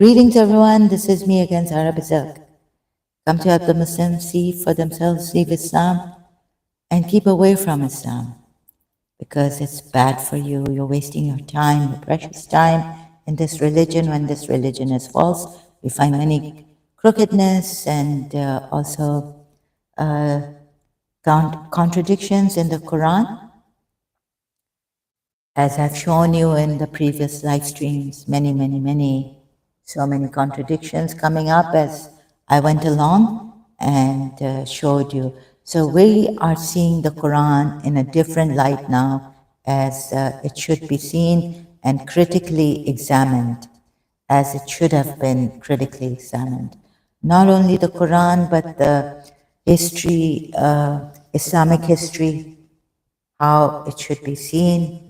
Greetings, everyone. This is me again, Zara Bazak. Come to help the Muslims see for themselves, leave Islam, and keep away from Islam because it's bad for you. You're wasting your time, your precious time in this religion when this religion is false. We find many crookedness and also uh, contradictions in the Quran. As I've shown you in the previous live streams, so many contradictions coming up as I went along and showed you. So we are seeing the Quran in a different light now as it should be seen and critically examined as it should have been critically examined. Not only the Quran, but the history, Islamic history, how it should be seen.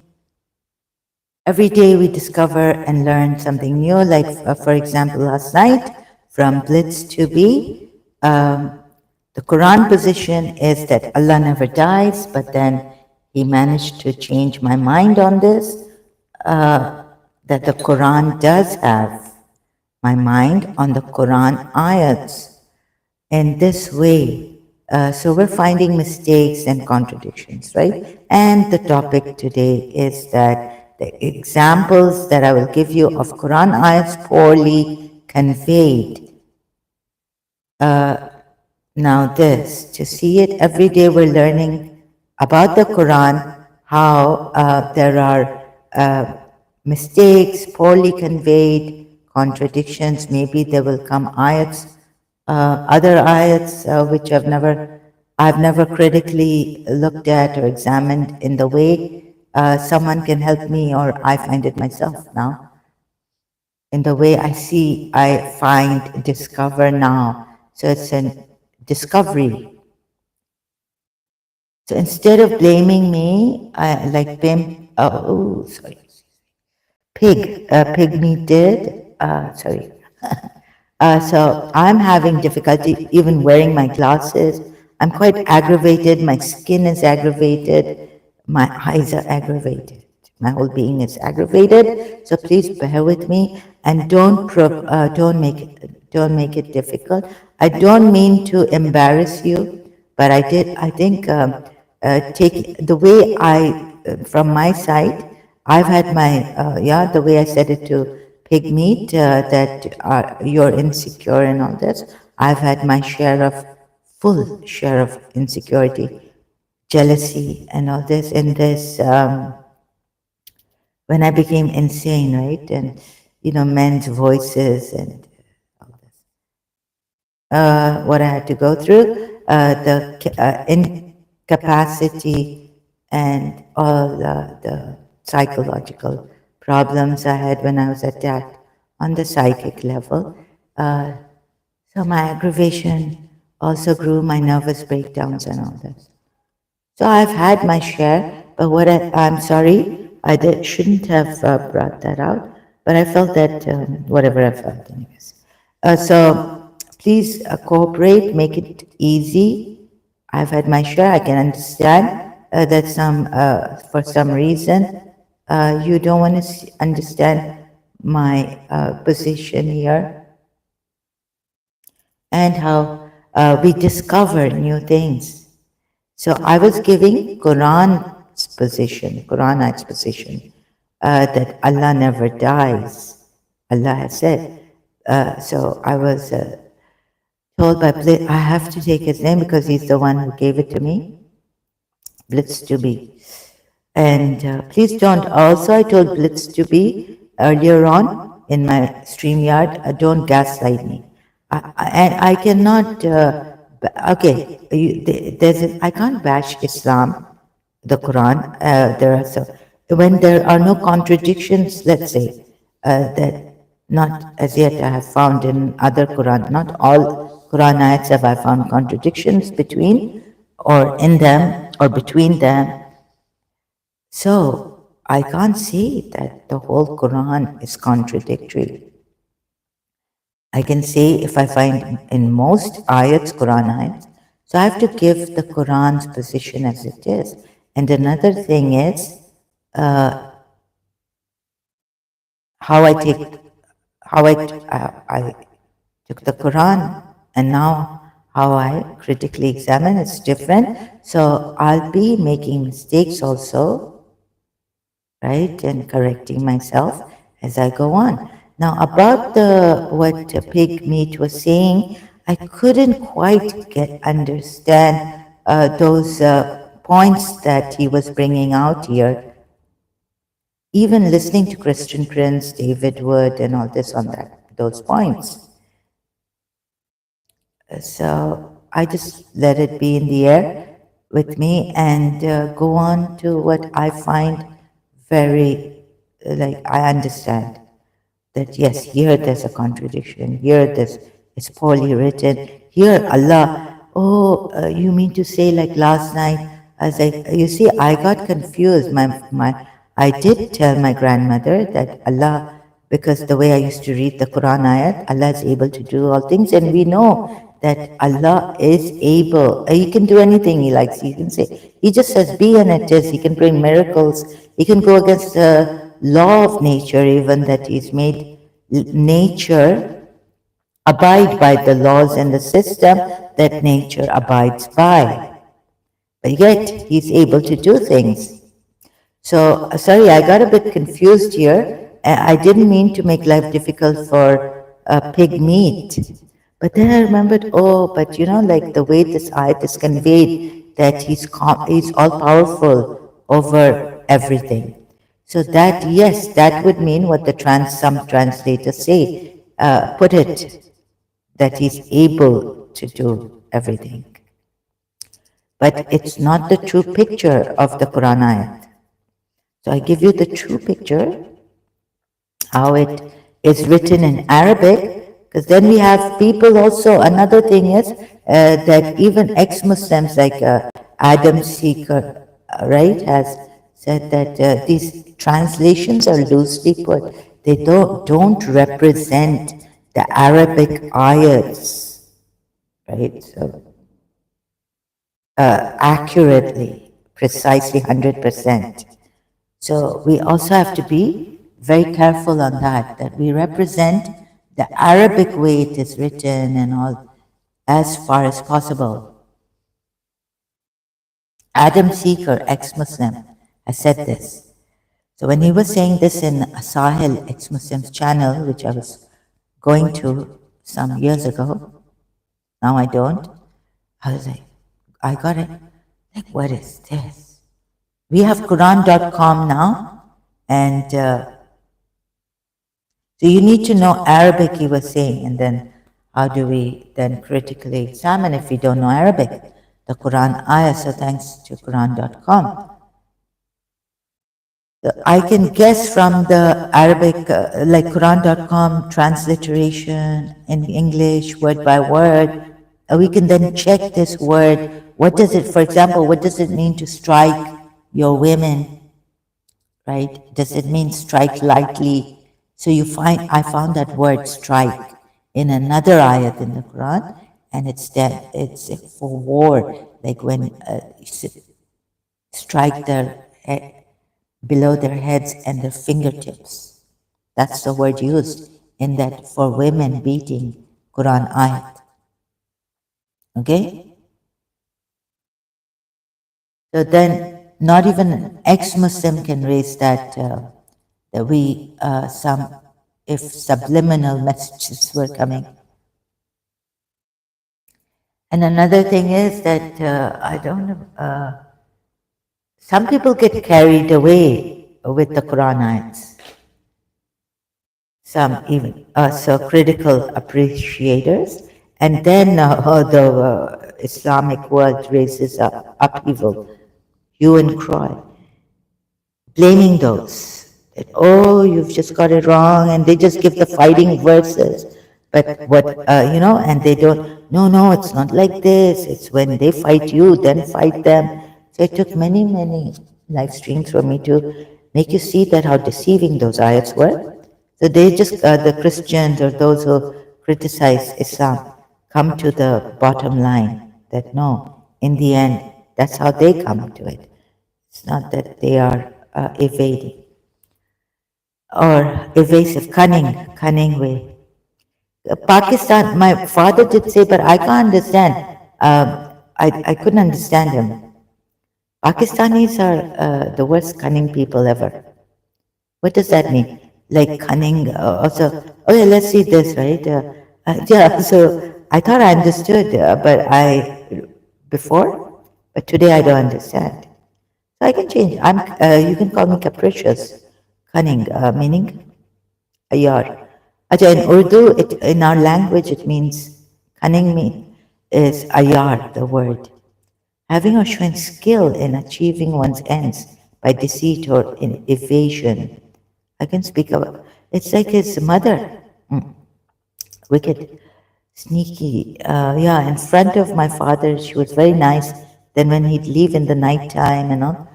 Every day we discover and learn something new, like for example, last night from Blitz to B, the Quran position is that Allah never dies, but then he managed to change my mind on this, that the Quran does have my mind on the Quran ayats in this way. So we're finding mistakes and contradictions, right? And the topic today is that the examples that I will give you of Quran ayats poorly conveyed. Now this, to see it every day we're learning about the Quran, how there are mistakes, poorly conveyed, contradictions, maybe there will come ayats, other ayats which I've never critically looked at or examined in the way someone can help me or I find it myself now. In the way I see, I find, discover now. So it's a discovery. So instead of blaming me, I like sorry, pygmy did, sorry. So I'm having difficulty even wearing my glasses. I'm quite aggravated. My skin is aggravated. My eyes are aggravated. My whole being is aggravated. So please bear with me and don't make it difficult. I don't mean to embarrass you, but I think take the way from my side. I've had my the way I said it to pig meat, that you're insecure and all this. I've had my full share of insecurity, jealousy, and all this in this, when I became insane, right? And, men's voices and what I had to go through, the incapacity and all the psychological problems I had when I was attacked on the psychic level. So my aggravation also grew, my nervous breakdowns and all this. So I've had my share, but I'm sorry, shouldn't have brought that out, but I felt that whatever I felt anyways. So please cooperate, make it easy. I've had my share, I can understand that for some reason, you don't want to understand my position here and how we discover new things. So I was giving Quran's position, that Allah never dies. Allah has said. So I was told by Blitz, I have to take his name because he's the one who gave it to me, Blitz to be. And please don't, also I told Blitz to be earlier on in my StreamYard, don't gaslight me. And I cannot, okay, I can't bash Islam, the Quran. When there are no contradictions, let's say, that not as yet I have found in other Quran, not all Quran ayats have I found contradictions between or in them or between them. So I can't say that the whole Quran is contradictory. I can say if I find in most ayats, Quran ayats, so I have to give the Quran's position as it is. And another thing is how how I took the Quran, and now how I critically examine it's different. So I'll be making mistakes also, right, and correcting myself as I go on. Now about the what Pig Meat was saying, I couldn't quite get understand those points that he was bringing out here. Even listening to Christian Prince, David Wood, and all this on that those points. So I just let it be in the air with me and go on to what I find very, like, I understand that yes, here there's a contradiction, here there's, it's poorly written, here Allah, oh, you mean to say like last night, I was like, you see, I got confused. I did tell my grandmother that Allah, because the way I used to read the Quran ayat, Allah is able to do all things, and we know that Allah is able. He can do anything He likes. He can say, He just says be and it is. He can bring miracles. He can go against the law of nature, even that He's made nature abide by the laws and the system that nature abides by. But yet He's able to do things. So, sorry, I got a bit confused here. I didn't mean to make life difficult for pig meat. But then I remembered, oh, but you know, like the way this ayat is conveyed, that he's all powerful over everything. So that, yes, that would mean what the some translators say, put it, that he's able to do everything. But it's not the true picture of the Quran ayat. So I give you the true picture, how it is written in Arabic, because then we have people also, another thing is that even ex-Muslims like Adam Seeker, right, has said that these translations are loosely put. They don't represent the Arabic ayats, right, so accurately, precisely 100%. So we also have to be very careful on that, that we represent the Arabic way it is written and all as far as possible. Adam Seeker, ex-Muslim, has said this. So when he was saying this in Sahil, ex-Muslim's channel, which I was going to some years ago, now I don't, I was like, I got it. Like, what is this? We have Quran.com now, and so you need to know Arabic, he was saying, and then how do we then critically examine if we don't know Arabic? The Quran ayah, so thanks to Quran.com. I can guess from the Arabic, like Quran.com transliteration in English, word by word, we can then check this word. What does it, for example, what does it mean to strike your women? Right? Does it mean strike lightly? So you find, I found that word strike in another ayat in the Quran, and it's that it's for war, like when strike their head, below their heads and their fingertips. That's the word used in that for women beating Quran ayat. Okay? So then, not even an ex-Muslim can raise that, that we, if subliminal messages were coming. And another thing is that, I don't know, some people get carried away with the Quran ayats. Some even, so critical appreciators. And then the Islamic world raises up upheaval, hue and cry, blaming those that, oh, you've just got it wrong, and they just give the fighting verses. But what, you know, and they don't, no, it's not like this. It's when they fight you, then fight them. So it took many, many live streams for me to make you see that how deceiving those ayats were. So they just, the Christians or those who criticize Islam come to the bottom line that no, in the end, that's how they come to it. It's not that they are evading. or evasive, cunning way. Pakistan, my father did say, but I can't understand. I couldn't understand him. Pakistanis are the worst cunning people ever. What does that mean? Like cunning, also, okay, let's see this, right? Yeah, so I thought I understood, before, but today I don't understand. So I can change. You can call me capricious, cunning, meaning ayar. Acha, in Urdu, in our language, it means cunning is ayar, the word. Having or showing skill in achieving one's ends by deceit or in evasion. I can speak about it's like his mother. Wicked, sneaky. Yeah, in front of my father, she was very nice. Then when he'd leave in the night time and all,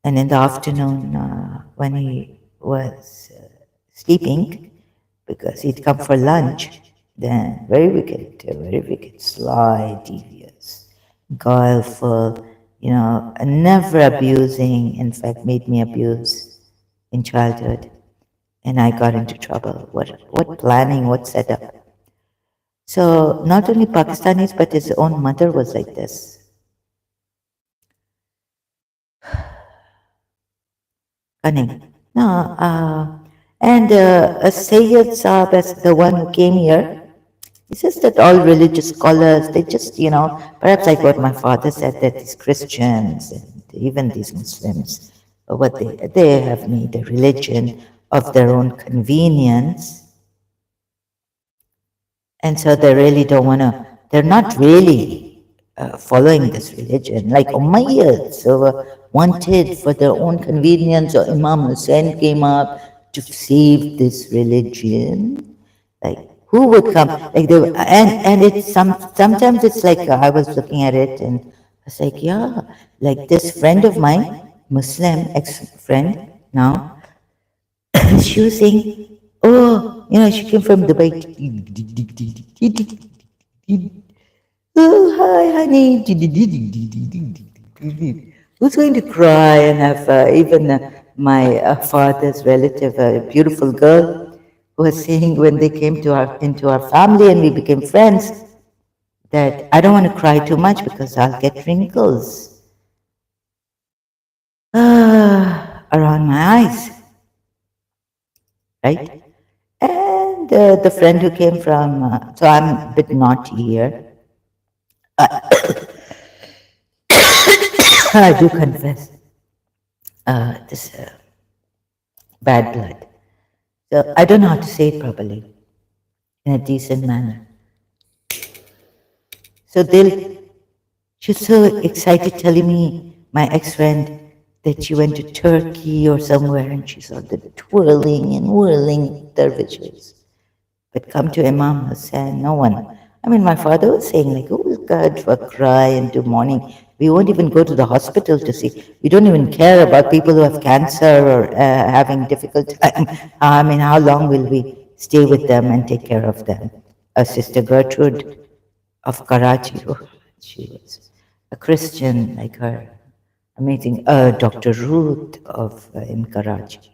and in the afternoon when he was sleeping, because he'd come for lunch, then very wicked, sly, devious, guileful, and never abusing. In fact, made me abuse in childhood, and I got into trouble. What planning? What setup? So not only Pakistanis, but his own mother was like this. Cunning. No, and Sayyid Saab, as the one who came here, he says that all religious scholars, they just, perhaps like what my father said, that these Christians and even these Muslims, what they have made a religion of their own convenience, and so they really don't want to, they're not really following this religion. Like Umayyads wanted for their own convenience, or Imam Hussein came up to save this religion. Like, who would come? Like they, and it's sometimes it's like I was looking at it and I was like, yeah, like this friend of mine, Muslim ex-friend now, she was saying, oh, she came from Dubai. Oh, hi, honey. Who's going to cry and have even my father's relative, a beautiful girl, who was saying when they came to into our family and we became friends, that I don't want to cry too much because I'll get wrinkles around my eyes, right? And the friend who came from, so I'm a bit naughty here. I do confess this bad blood. So I don't know how to say it properly in a decent manner. So she's so excited telling me, my ex-friend, that she went to Turkey or somewhere and she saw the twirling and whirling dervishes. But come to Imam Hussain, no one. I mean, my father was saying, like, oh, God, for cry into morning. We won't even go to the hospital to see. We don't even care about people who have cancer or having difficult time. I mean, how long will we stay with them and take care of them? Sister Gertrude of Karachi, oh, she was a Christian like her. Amazing. Dr. Ruth of in Karachi.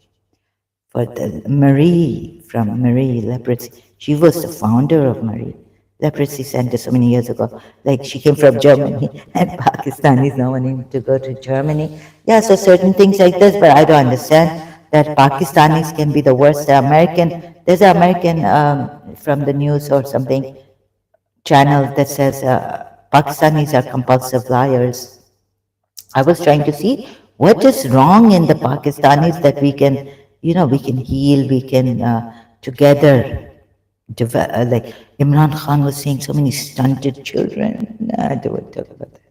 For the Marie from Marie Leprosy. She was the founder of Marie Leprosy Center so many years ago. Like she came from Germany and Pakistanis now wanting to go to Germany. Yeah, so certain things like this, but I don't understand that Pakistanis can be the worst. There's an American from the news or something channel that says Pakistanis are compulsive liars. I was trying to see what is wrong in the Pakistanis that we can heal, we can together, like Imran Khan was saying, so many stunted children. Nah, I don't want to talk about that.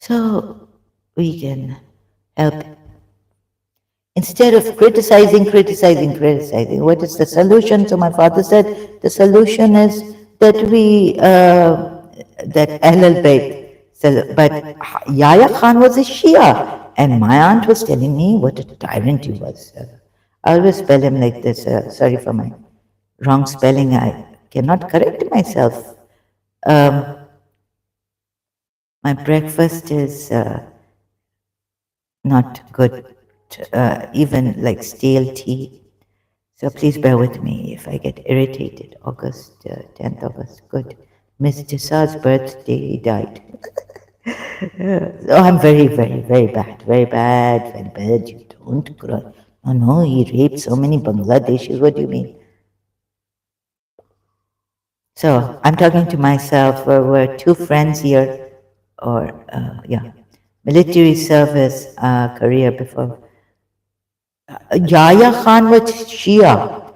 So we can help. Instead of criticizing, what is the solution? So my father said the solution is that that Ahlul Bayt. So, but Yahya Khan was a Shia, and my aunt was telling me what a tyrant he was. I always spell him like this. Sorry for my wrong spelling. I cannot correct myself. Um, my breakfast is not good. even like stale tea. So please bear with me if I get irritated. August 10th August. Good. Mr. Sa's birthday, he died. Oh, I'm very, very, very bad. Very bad, very bad. You don't cry. Oh no, he raped so many Bangladeshis. What do you mean? So I'm talking to myself. We're two friends here, or yeah, military service career before. Yahya Khan was Shia.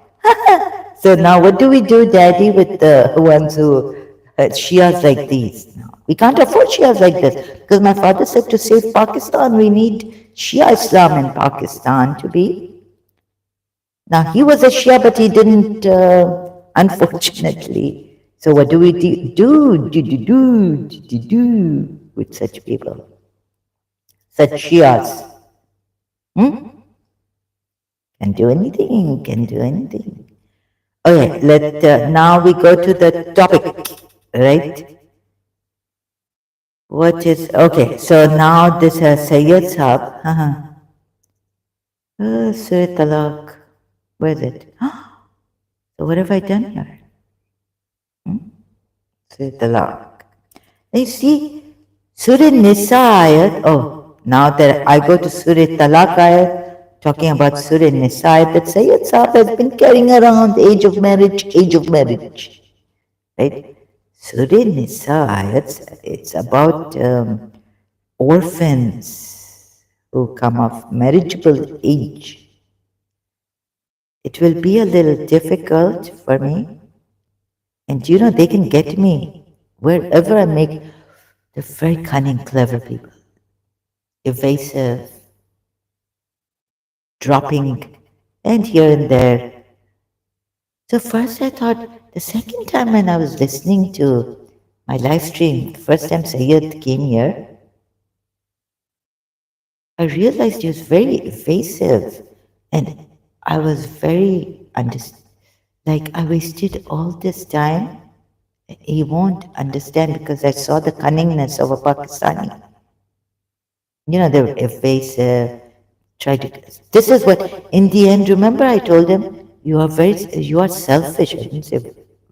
So now what do we do, Daddy, with the ones who Shias like these? No, we can't afford Shias like this because my father said to save Pakistan, we need Shia Islam in Pakistan to be. Now he was a Shia, but he didn't, unfortunately. So what do we do with such people, such Shias? Hmm? Can do anything. Can do anything. Okay, let now we go to the topic, right? What is okay? So now this Sayyid Sahab, Surah Talaq. Where is it? So what have I done here? Surah Talaq. You see, Surah Nisa ayat. Oh, now that I go to Surah Talaq ayat, talking about Surah Nisa ayat, that Sayyid Sahab has been carrying around age of marriage, right? Surah Nisa ayat, it's about orphans who come of marriageable age. It will be a little difficult for me, and you know they can get me wherever I make. They're very cunning, clever people, evasive, dropping, and here and there. So first I thought, the second time when I was listening to my live stream, the first time Sayyid came here, I realized he was very evasive, and I was very like I wasted all this time. He won't understand because I saw the cunningness of a Pakistani. You know, they're evasive, try to. This is what, in the end, remember I told him, you are selfish. I didn't say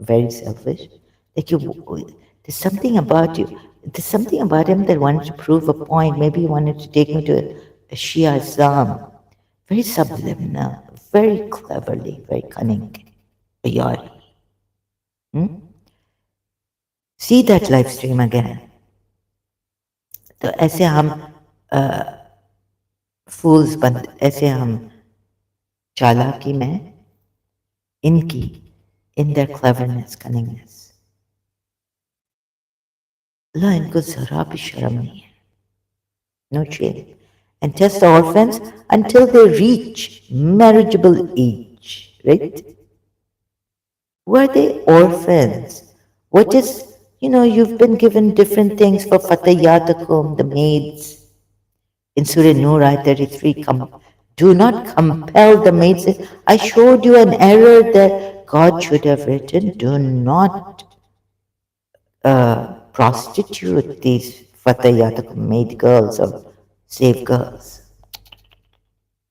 very selfish. Like there's something about you. There's something about him that wanted to prove a point. Maybe he wanted to take me to a Shia Islam. Very subliminal, very cleverly, very cunning. A yari. See that live stream again. तो ऐसे हम फूल्स बन ऐसे हम चालाकी में इनकी in their cleverness, cunningness. ला इनको जरा भी शर्म नहीं है. No shame. And test the orphans until they reach marriageable age, right? Were they orphans? What is, you've been given different things for fatayatakum, the maids. In Surah Nur, Ayat 33, do not compel the maids. I showed you an error that God should have written. Do not prostitute these fatayatakum, maid girls or slave girls.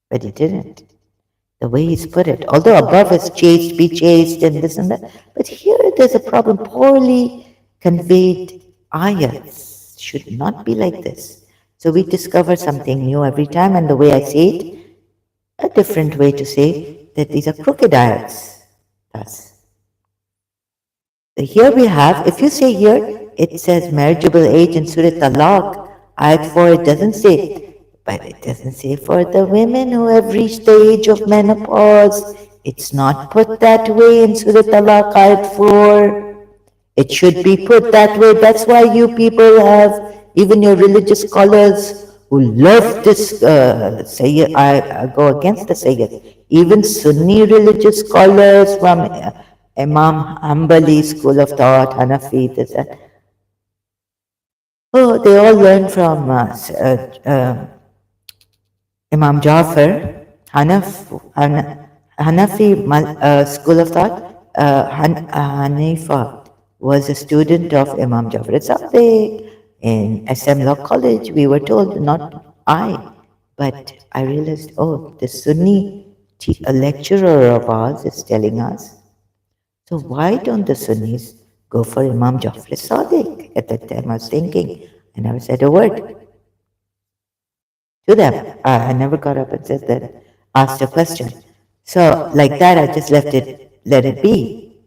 But he didn't. The way he's put it. Although above is chaste, be chaste, and this and that. But here there's a problem. Poorly conveyed ayats should not be like this. So we discover something new every time, and the way I say it, a different way to say that these are crooked ayats. Thus, here we have, if you say here, it says marriageable age in Surah Talaq, ayat 4, it doesn't say, but it doesn't say for the women who have reached the age of menopause. It's not put that way in Surah Talaq, ayat 4. It should be put that way. That's why you people have, even your religious scholars who love this Sayyid, I go against the Sayyid. Even Sunni religious scholars from Imam Hanbali school of thought, Hanafi, this, they all learn from Imam Jafar, Hanafi school of thought, Hanifa was a student of Imam Jafar. It's up there in SM Law College. We were told, not I. But I realized, oh, the lecturer of ours is telling us. So why don't the Sunnis go for Imam Jafar Sadiq? At that time I was thinking, I never said a word to them. I never got up and said that, asked a question. So like that, I just let it be.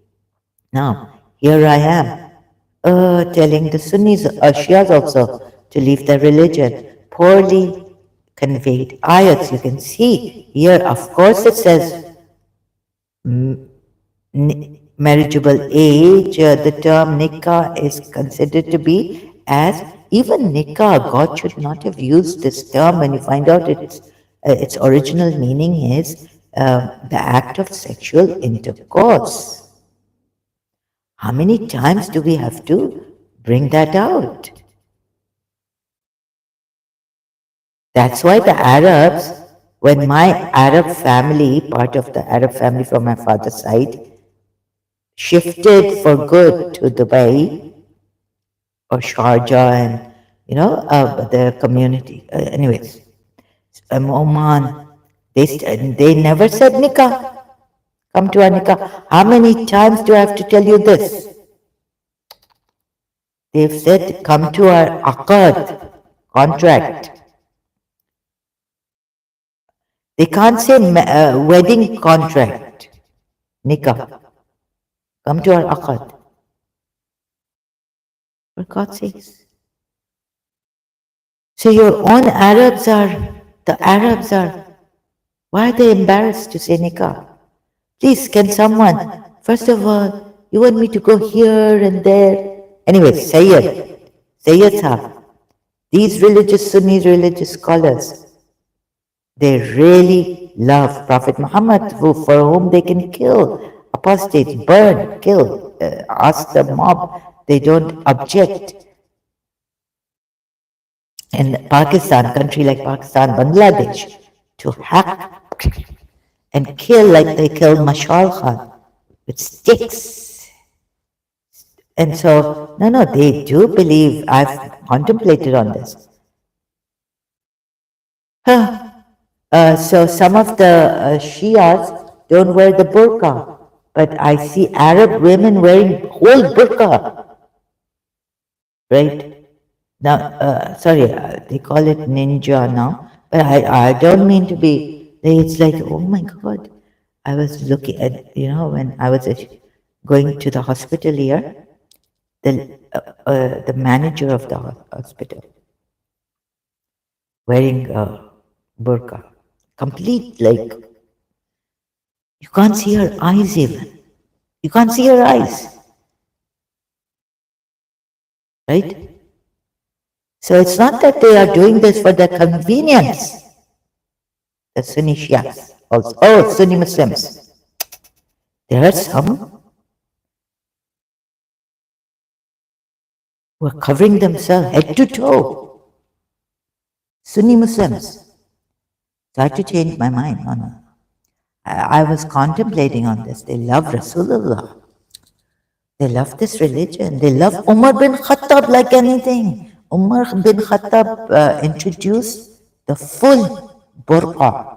Now, here I am, telling the Sunnis, Shias also, to leave their religion. Poorly conveyed ayats. You can see here, of course, it says marriageable age. The term nikah is considered to be as even nikah. God should not have used this term when you find out its original meaning is the act of sexual intercourse. How many times do we have to bring that out? That's why the Arabs, when my Arab family, part of the Arab family from my father's side, shifted for good to Dubai or Sharjah and, the community. Anyways, Oman, they never said nikah. Come to our nikah. How many times do I have to tell you this? They've said, come to our aqad, contract. They can't say wedding contract, nikah. Come to our aqad. For God's sakes. So your own the Arabs are, why are they embarrassed to say nikah? Please, can someone, first of all, you want me to go here and there? Anyway, Sayyid Sahab, these Sunni religious scholars, they really love Prophet Muhammad, for whom they can kill apostates, burn, kill, ask the mob. They don't object. In Pakistan, country like Pakistan, Bangladesh, to hack and kill like they killed Mashal Khan with sticks. And so, no, they do believe. I've contemplated on this. So some of the Shias don't wear the burqa, but I see Arab women wearing whole burqa, right? Now, sorry, they call it ninja now, but I don't mean to be. It's like, oh my God, I was looking at, when I was going to the hospital here, the manager of the hospital wearing a burqa, complete, like, you can't see her eyes even. You can't see her eyes, right? So it's not that they are doing this for their convenience. The Sunni Shias also. Oh, Sunni Muslims. There are some who are covering themselves head to toe. Sunni Muslims. So I had to change my mind. No. I was contemplating on this. They love Rasulullah. They love this religion. They love Umar bin Khattab like anything. Umar bin Khattab introduced the full burqa.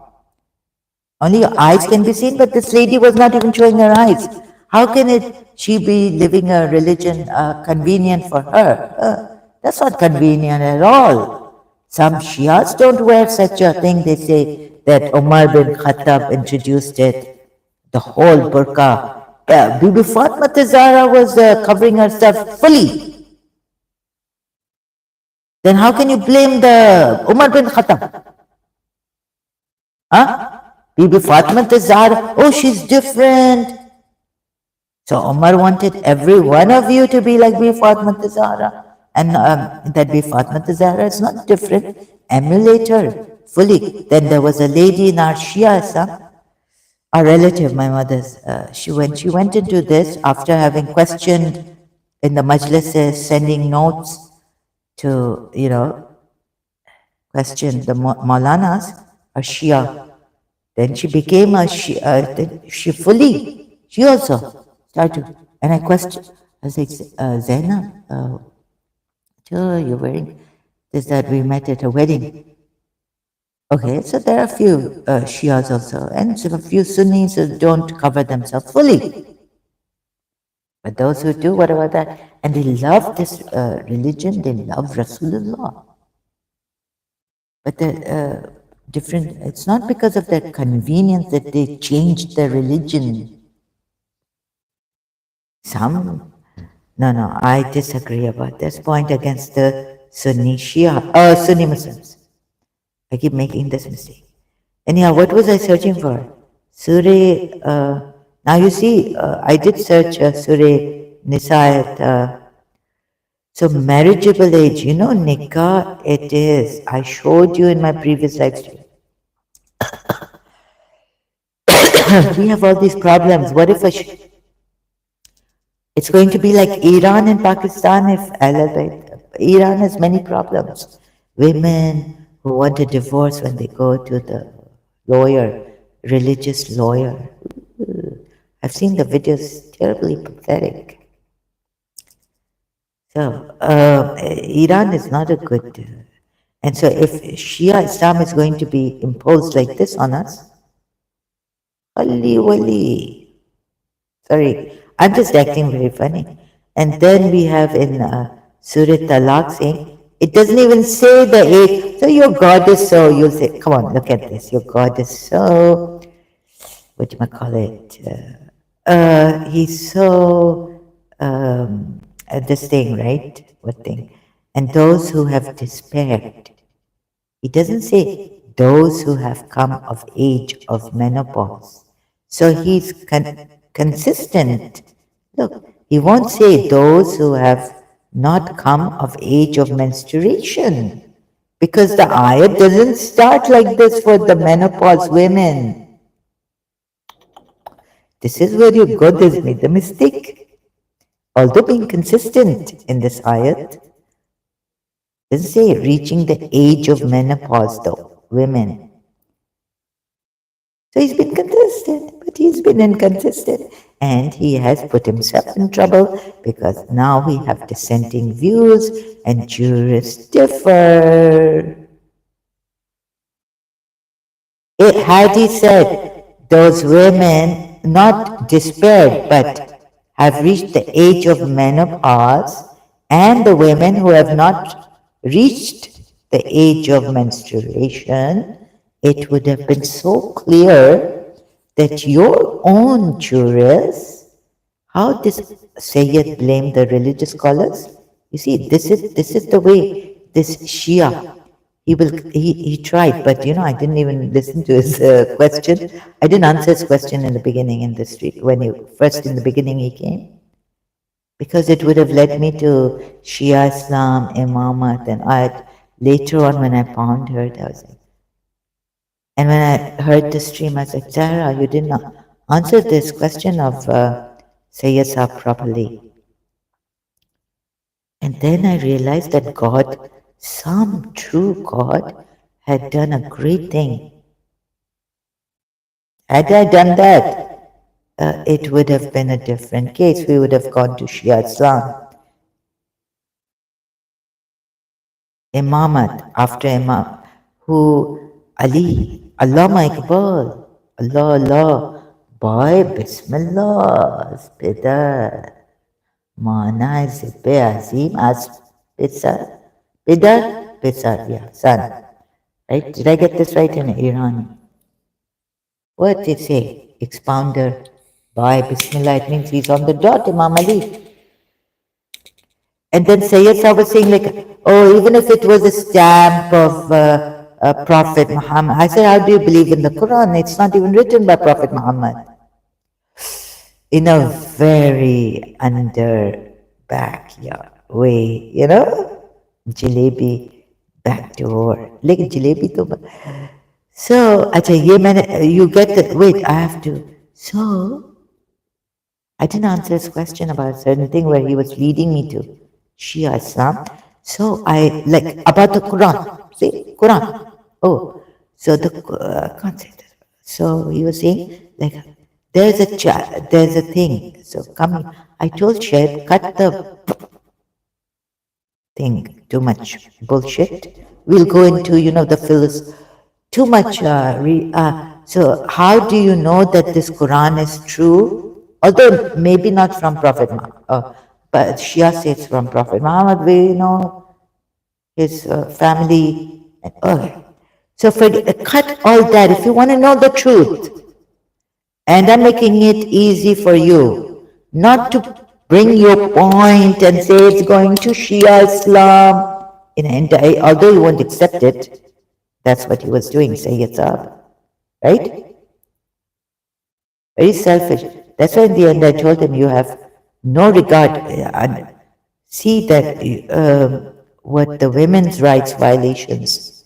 Only your eyes can be seen, but this lady was not even showing her eyes. How can she be living a religion convenient for her? That's not convenient at all. Some Shias don't wear such a thing. They say that Umar bin Khattab introduced it, the whole burqa. Bibi Fatma Zahra was covering herself fully. Then how can you blame the Umar bin Khattab? Huh? Bibi Fatma Zahra, oh, she's different. So Umar wanted every one of you to be like Bibi Fatma Zahra. And that Bibi Fatma Zahra is not different. Emulate her fully. Then there was a lady in our Shia Islam, a relative, my mother's. When she went into this, after having questioned in the majlises, sending notes to, question the Maulanas, a Shia. Then she became a Shia, then she also started. And I questioned, I was like, Zainab, you're wearing this, that we met at a wedding. Okay, so there are a few Shias also, and so a few Sunnis who don't cover themselves fully. But those who do, what about that? And they love this religion, they love Rasulullah. But the different, it's not because of their convenience that they changed their religion. Some, no, I disagree about this point against the Sunni Shia, Sunni Muslims. I keep making this mistake. Anyhow, what was I searching for? Surah, now you see, I did search Surah Nisa at, so marriageable age, you know, nikah, it is. I showed you in my previous live stream. We have all these problems. What if it's going to be like Iran and Pakistan if Iran has many problems. Women who want a divorce when they go to the lawyer, religious lawyer. I've seen the videos, terribly pathetic. So, Iran is not a good. And so, if Shia Islam is going to be imposed like this on us, Ali Wali. Sorry, I'm just acting very funny. And then we have in Surah Talaq saying, it doesn't even say the age. So your God is so, you'll say, come on, look at this. Your God is so, what do you call it? He's so, this thing, right? What thing? And those who have despaired. He doesn't say those who have come of age of menopause. So he's consistent. Look, he won't say those who have not come of age of menstruation. Because the ayat doesn't start like this for the menopause women. This is where your God has made the mistake. Although being consistent in this ayat, doesn't say reaching the age of menopause, though, women. So he's been consistent, but he's been inconsistent. And he has put himself in trouble because now we have dissenting views and jurists differ. Had he said those women not despaired but have reached the age of menopause, and the women who have not reached the age of menstruation, it would have been so clear that your own jurists, how does Sayyid blame the religious scholars? You see, this is the way this Shia, he tried, but I didn't even listen to his question. I didn't answer his question in the beginning in the street when he first in the beginning he came, because it would have led me to Shia Islam, Imamat, and I later on when I pondered, I was like, and when I heard the stream, I was like, Zara, you did not answer this question of Sayyid Saab properly. And then I realized that God, some true God, had done a great thing. Had I done that, it would have been a different case. We would have gone to Shia Islam. Imamat, after Imam, who Ali, Allama Iqbal, Allah, boy, Bismillah, Bidar, Mana Zibbe Azim, as Bidar, Bidar, yeah, son. Right? Did I get this right in Iran? What did it say? Expounder by Bismillah, it means he's on the dot, Imam Ali. And then Sayyid Sahib was saying like, oh, even if it was a stamp of Prophet Muhammad. I said, how do you believe in the Quran? It's not even written by Prophet Muhammad. In a very under backyard way, jalebi back door. Like jalebi to. So, you get the, wait, I have to. So, I didn't answer his question about a certain thing where he was leading me to Shia Islam. So I like about the Quran. See, Quran. Oh, so the can't say that. So he was saying like there's a thing. So come, I told Shaib, cut the thing. Too much bullshit. We'll go into the too much. So, how do you know that this Quran is true? Although maybe not from Prophet Muhammad, but Shia says from Prophet Muhammad, we know his family. And, so, cut all that. If you want to know the truth, and I'm making it easy for you, not to bring your point and say it's going to Shia Islam. And although you won't accept it, that's what he was doing, say it's up, right? Very selfish. That's why in the end I told him you have no regard. See that what the women's rights violations.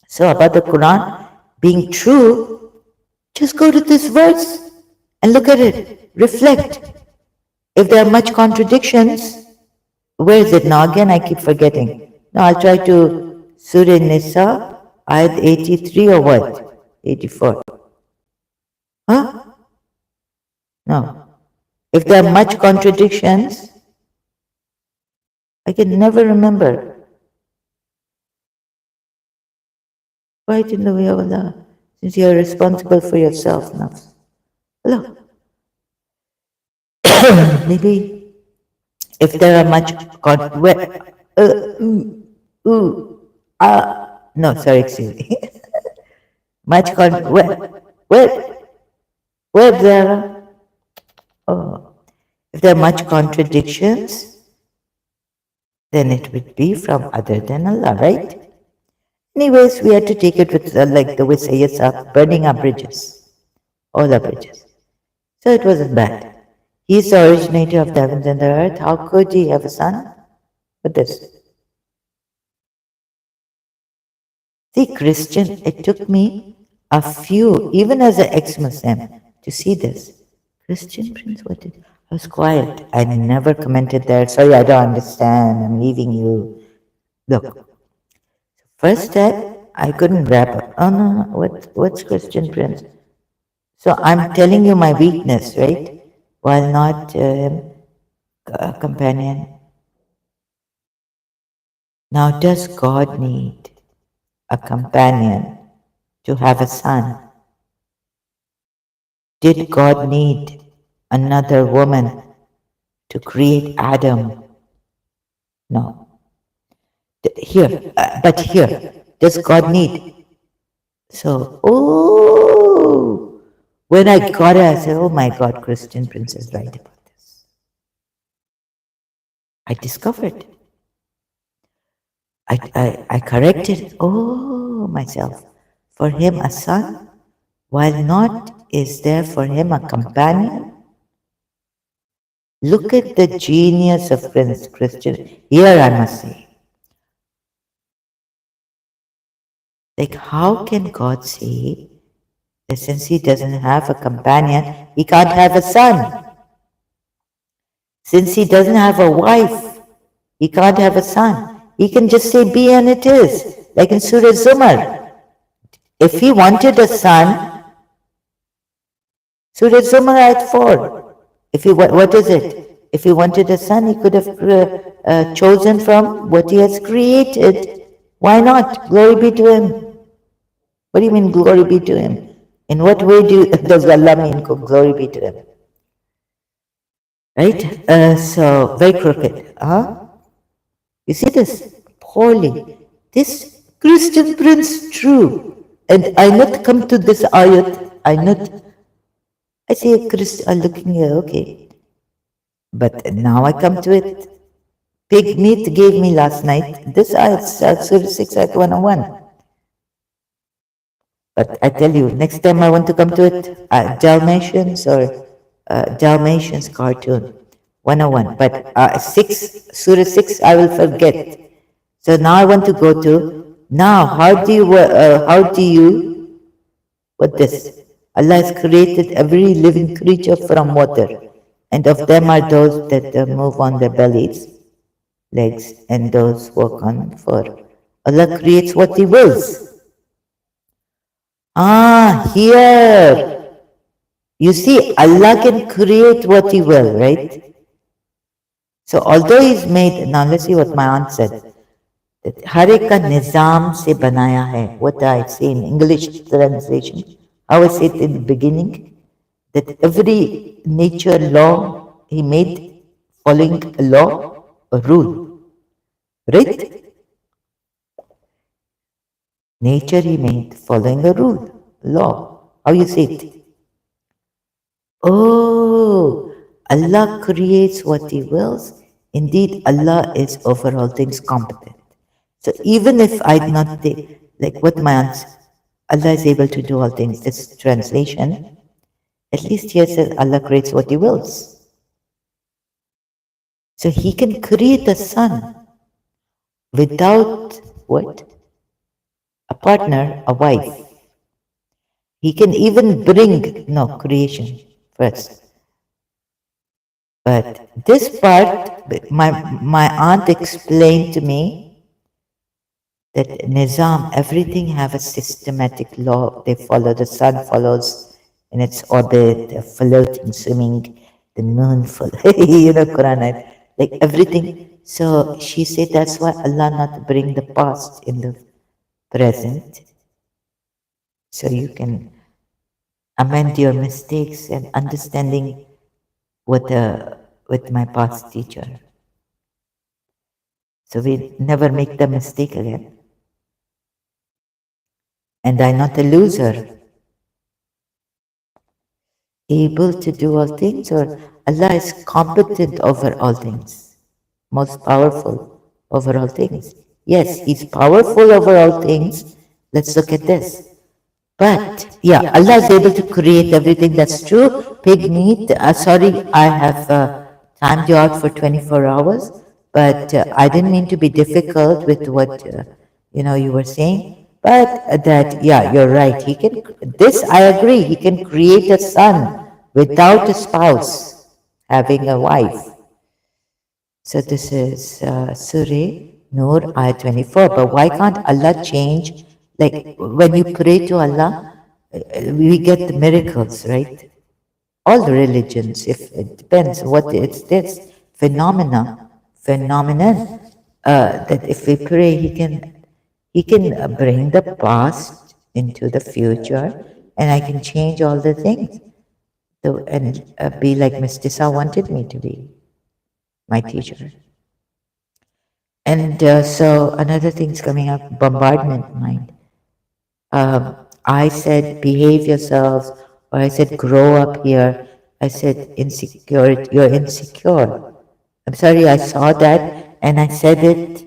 So about the Quran being true, just go to this verse and look at it. Reflect. If there are much contradictions, where is it now? Again, I keep forgetting. No, I'll try to Surah Nisa, ayat 83 or what? 84. Huh? No. If there are much contradictions, I can never remember. Right in the way of Allah, since you are responsible for yourself, nafs. Allah. Maybe if there are much no, sorry, excuse me. Much where there are, if there are much contradictions, then it would be from other than Allah, right? Anyways, we had to take it with like the way Ayats are burning our bridges, all our bridges. So it wasn't bad. He is the originator of the heavens and the earth. How could he have a son? But this. See, Christian, it took me a few, even as an ex-Muslim, to see this. Christian Prince, what did I was quiet. I never commented there. Sorry, I don't understand. I'm leaving you. Look, first step, I couldn't wrap up. Oh no, what's Christian Prince? So I'm telling you my weakness, right? While not a companion. Now, does God need a companion to have a son? Did God need another woman to create Adam? No. Here, but here, does God need? So, when I got it, I said, oh my God, Christian Prince is right about this. I discovered. I corrected, myself. For him, a son, while not is there for him a companion. Look at the genius of Prince Christian. Here I must say, like, how can God say that since he doesn't have a companion, he can't have a son? Since he doesn't have a wife, he can't have a son. He can just say be and it is, like in Surah Zumar. If he wanted a son, Surah Zumar ayat 4. If he, what is it? If he wanted a son, he could have chosen from what he has created. Why not? Glory be to him. What do you mean, glory be to him? In what way does Allah mean glory be to him? Right? So, very crooked. Huh? You see this? Poorly. This Christian Prince, true. And I not come to this ayat. I see a Christian looking here, okay. But now I come to it. Pig meat gave me last night. This ayat, Surah 6 ayat 101. But I tell you, next time I want to come to it, Dalmatians or Dalmatians cartoon, 101. But Surah 6, I will forget. So now I want to go to, now how do you, what this? Allah has created every living creature from water, and of them are those that move on their bellies, legs, and those walk on four. Allah creates what He wills. Here. You see, Allah can create what He will, right? So although He's made, now let's see what my aunt said. हर एक का निज़ाम से बनाया है. What I say in English translation, how I said in the beginning, that every nature law he made following a law, a rule, right? Nature he made following a rule, law. How you say it? Oh, Allah creates what He wills. Indeed, Allah is over all things competent. So even if I did not take, like what my answer, Allah is able to do all things, this translation, at least here says Allah creates what He wills. So He can create a son without what? A partner, a wife. He can even bring, no, creation first. But this part, my aunt explained to me that Nizam, everything have a systematic law. They follow, the sun follows in its orbit, the floating, swimming, the moon follows, Quran, like everything. So she said that's why Allah not bring the past in the present. So you can amend your mistakes and understanding with my past teacher. So we never make the mistake again. And I'm not a loser, able to do all things, or Allah is competent over all things, most powerful over all things. Yes, He's powerful over all things. Let's look at this. But yeah, Allah is able to create everything. That's true. Pig meat. Sorry, I have timed you out for 24 hours, but I didn't mean to be difficult with what you were saying. But that yeah, you're right. He can. This I agree. He can create a son without a spouse, having a wife. So this is Surah Nur ayat 24. But why can't Allah change? Like when you pray to Allah, we get the miracles, right? All the religions, if it depends what it's this phenomenon, that if we pray, He can bring the past into the future, and I can change all the things. So, and be like Miss Tissa wanted me to be, my teacher. And so another thing's coming up, bombardment mind. I said behave yourselves, or I said grow up here. I said insecurity, you're insecure. I'm sorry, I saw that and I said it.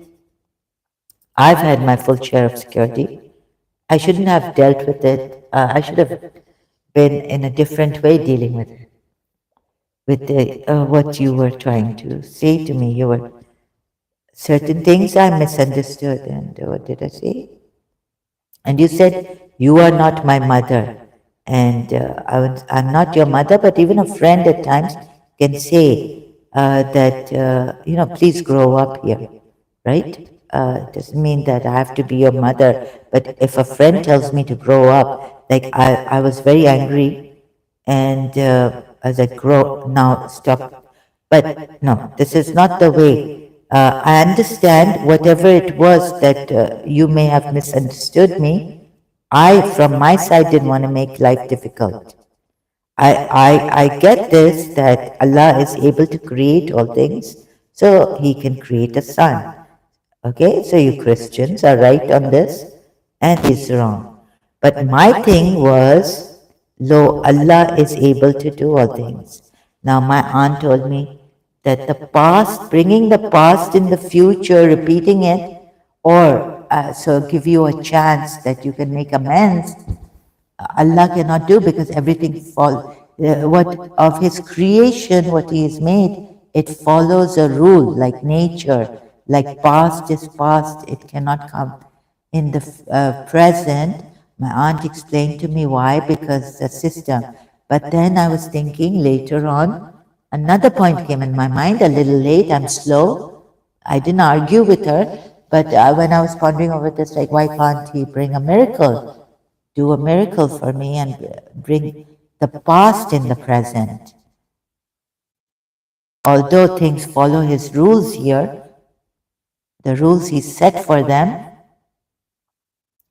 I've had my full share of security. I shouldn't have dealt with it. I should have been in a different way dealing with it. With what you were trying to say to me, you were certain things I misunderstood, and what did I say? And you said, you are not my mother. And I'm not your mother, but even a friend at times can say that, please grow up here, right? It doesn't mean that I have to be your mother, but if a friend tells me to grow up, like I was very angry, and I was like, grow, now stop. But no, this is not the way. I understand whatever it was that you may have misunderstood me. I, from my side, didn't want to make life difficult. I get this, that Allah is able to create all things, so He can create a son. Okay, so you Christians are right on this, and He's wrong. But my thing was, lo, Allah is able to do all things. Now, my aunt told me that the past, bringing the past in the future, repeating it, or so give you a chance that you can make amends, Allah cannot do, because everything follows. What of His creation, what He has made, it follows a rule, like nature, like past is past, it cannot come in the present. My aunt explained to me why, because the system. But then I was thinking later on, another point came in my mind, a little late, I'm slow. I didn't argue with her, but when I was pondering over this, like, why can't He bring a miracle? Do a miracle for me and bring the past in the present. Although things follow His rules here, the rules He set for them,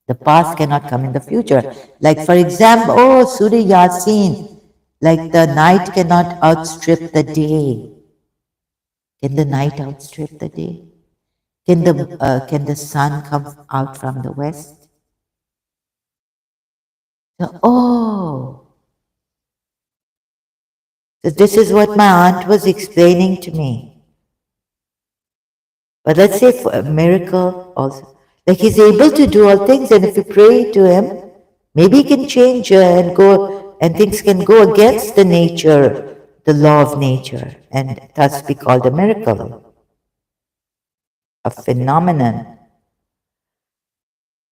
the past cannot come in the future. Like, for example, oh, Surah Yasin, like the night cannot outstrip the day. Can the night outstrip the day? Can the sun come out from the west? So, oh, so this is what my aunt was explaining to me. But let's say for a miracle also. Like He's able to do all things, and if you pray to Him, maybe He can change and go, and things can go against the nature, the law of nature, and thus be called a miracle, a phenomenon.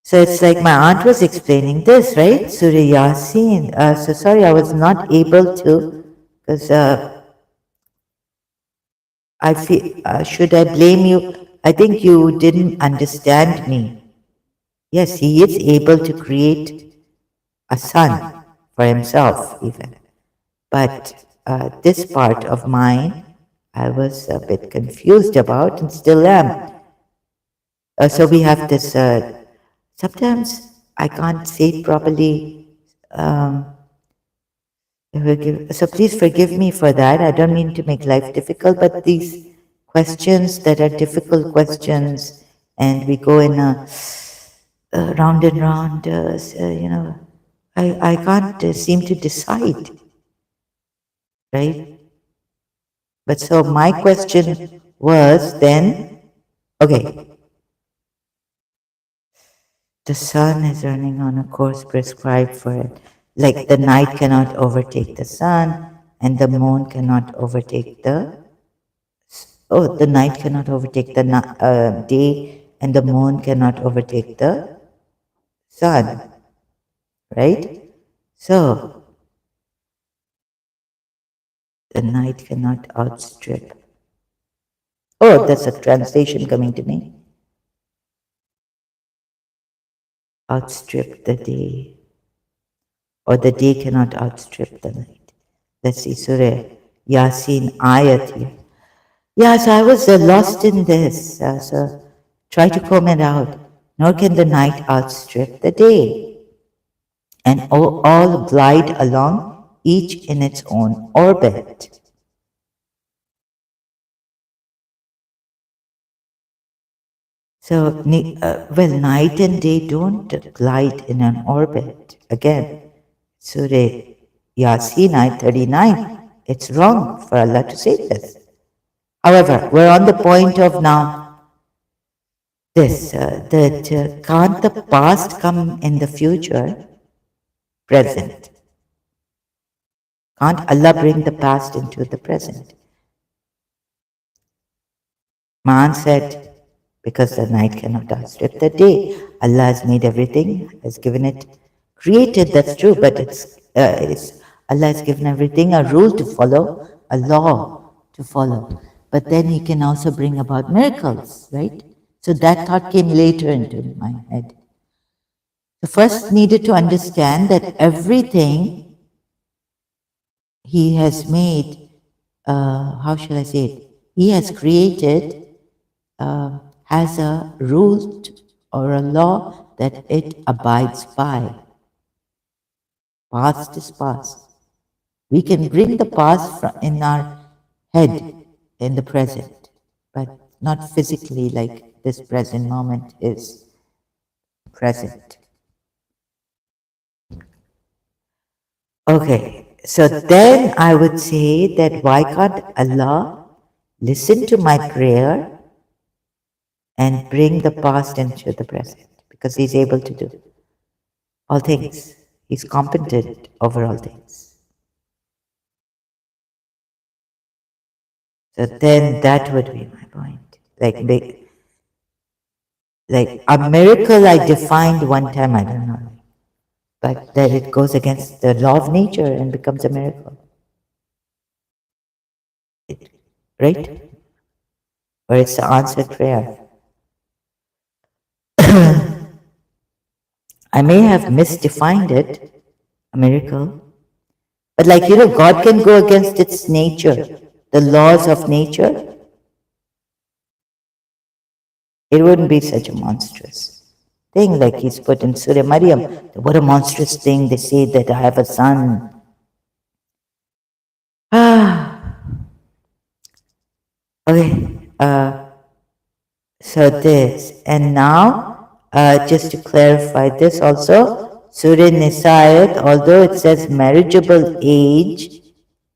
So it's like my aunt was explaining this, right? Surah Yasin. So sorry, I was not able to, because I feel, should I blame you? I think you didn't understand me. Yes, He is able to create a son for Himself, even. But this part of mine, I was a bit confused about and still am. So we have this, sometimes I can't say it properly. So please forgive me for that. I don't mean to make life difficult, but these questions that are difficult questions, and we go in a round and round, I can't seem to decide, right? But so my question was then, okay, the sun is running on a course prescribed for it. Like the night cannot overtake the sun, and the moon cannot overtake the night cannot overtake the day, and the moon cannot overtake the sun, right? So the night cannot outstrip. Oh, that's a translation coming to me. Outstrip the day, or the day cannot outstrip the night. Let's see, Surah Yasin ayat here. Yeah, so I was lost in this. So try to comb it out. Nor can the night outstrip the day, and all glide along, each in its own orbit. So, night and day don't glide in an orbit. Again, Surah Yasin 39. It's wrong for Allah to say this. However, we're on the point of now this, that can't the past come in the future? Present. Can't Allah bring the past into the present? Man said, because the night cannot outstrip the day. Allah has made everything, has given it, created, that's true, but it's Allah has given everything a rule to follow, a law to follow. But then He can also bring about miracles, right? So that thought came later into my head. So first needed to understand that everything He has made, how shall I say it? He has created, has a rule or a law that it abides by. Past is past. We can bring the past in our head in the present, but not physically like this present moment is present. Okay, so then I would say that why can't Allah listen to my prayer and bring the past into the present? Because He's able to do all things. He's competent over all things. So then that would be my point. Like a miracle I defined one time, I don't know. But that it goes against the law of nature and becomes a miracle. Right? Or it's the answered prayer. I may have misdefined it, a miracle. But God can go against its nature, the laws of nature. It wouldn't be such a monstrous thing like he's put in Surah Maryam. What a monstrous thing, they say that I have a son. Ah, okay. So this, and now, just to clarify this also, Surah Nisa'at, although it says marriageable age,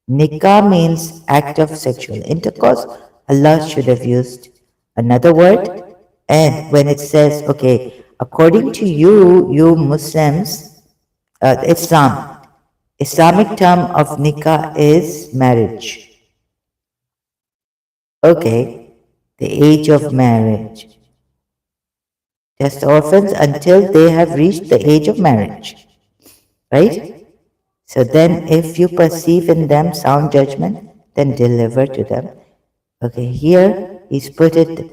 nikah means act of sexual intercourse. Allah should have used another word. And when it says, okay, according to you, you Muslims, Islamic term of nikah is marriage. Okay, the age of marriage. Just orphans until they have reached the age of marriage, right? So then, if you perceive in them sound judgment, then deliver to them. Okay, here he's put it,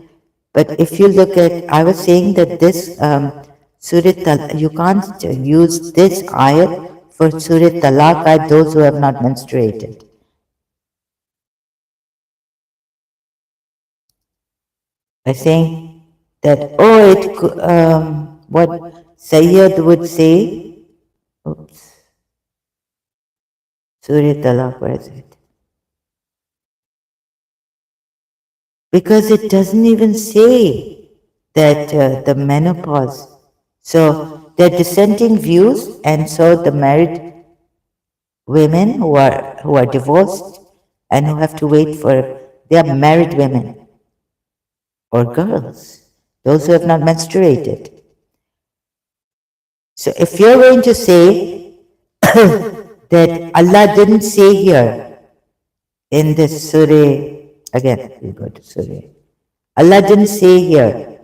but if you look at, I was saying that this Surah you can't use this ayat for Surah Talaq, those who have not menstruated. By saying that, oh, what Sayyid would say, oops, Surah Talaq, where is it? Because it doesn't even say that the menopause. So they're dissenting views, and so the married women who are divorced and who have to wait for, they are married women or girls, those who have not menstruated. So if you're going to say that Allah didn't say here in this surah, again, we go to surah. Allah didn't say here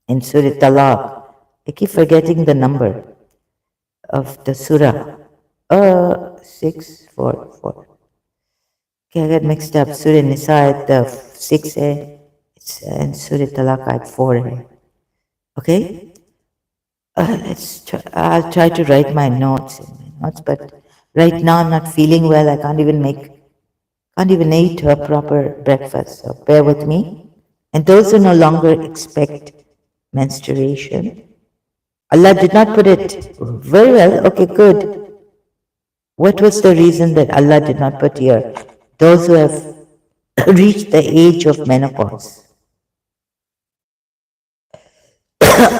in Surah Talaq. I keep forgetting the number of the surah. 644. Okay, I got mixed up. Surah Nisa at the 6a, and Surah Talaq at 4a. Okay? I'll try to write my notes in my notes, but right now I'm not feeling well. I can't even eat a proper breakfast, so bear with me. And those who no longer expect menstruation, Allah did not put it very well. Okay, good. What was the reason that Allah did not put here? Those who have reached the age of menopause.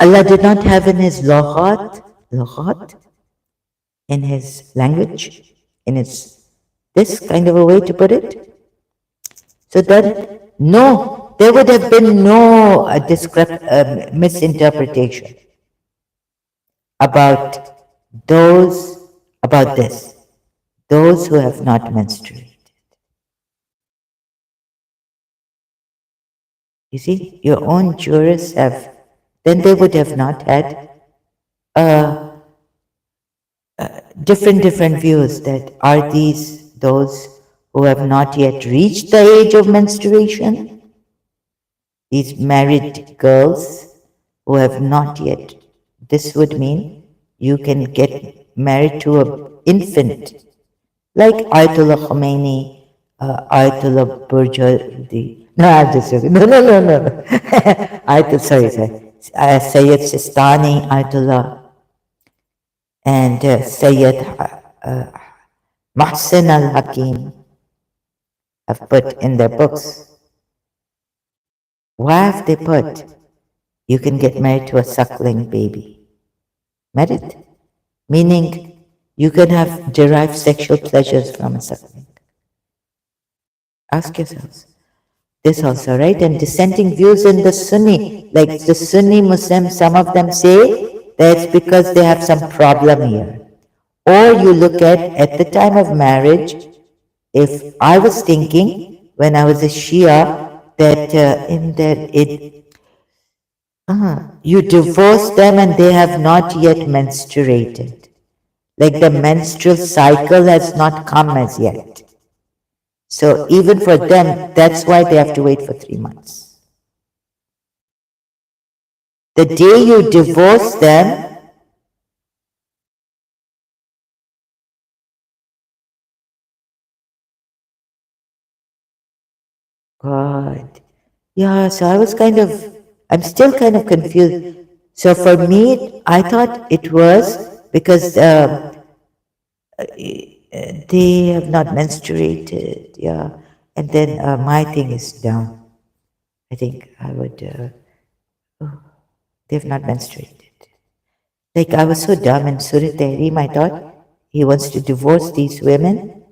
Allah did not have in His lughat, in His language, in His, this kind of a way to put it. So that, no, there would have been no misinterpretation about about this, those who have not menstruated. You see, your own jurists have, then they would have not had different views that are these those who have not yet reached the age of menstruation, these married girls who have not yet. This would mean you can get married to an infant, like Ayatollah Khomeini, Ayatollah Burjadi. No, I'm just joking. No. Sorry. Sayyid Sistani, Ayatollah, and Sayyid Mahsin al-Hakim have put in their books. Why have they put, you can get married to a suckling baby? Married? Meaning you can have derived sexual pleasures from a suckling. Ask yourselves this also, right? And dissenting views in the Sunni, like the Sunni Muslims, some of them say that's because they have some problem here. Or you look at the time of marriage, if I was thinking when I was a Shia that you divorce them and they have not yet menstruated, like the menstrual cycle has not come as yet. So even for them, that's why they have to wait for 3 months. The day you divorce them, God, Yeah, so I'm still kind of confused. So for me, I thought it was because they have not menstruated. Yeah. And then my thing is down. I think I would, they've not menstruated. Like I was so dumb in Surah Tahrim, I thought he wants to divorce these women,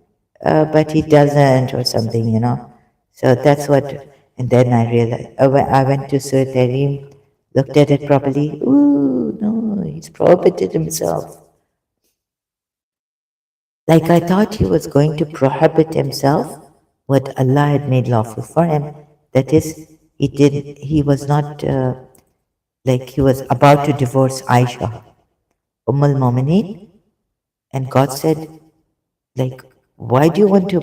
but he doesn't or something, you know. So that's what, and then I realized, I went to Surah Tahrim, looked at it properly. Ooh, no, he's prohibited himself. Like I thought he was going to prohibit himself what Allah had made lawful for him. That is, he was not, like he was about to divorce Aisha, Umm al-Mumineen, and God said, like, why do you want to,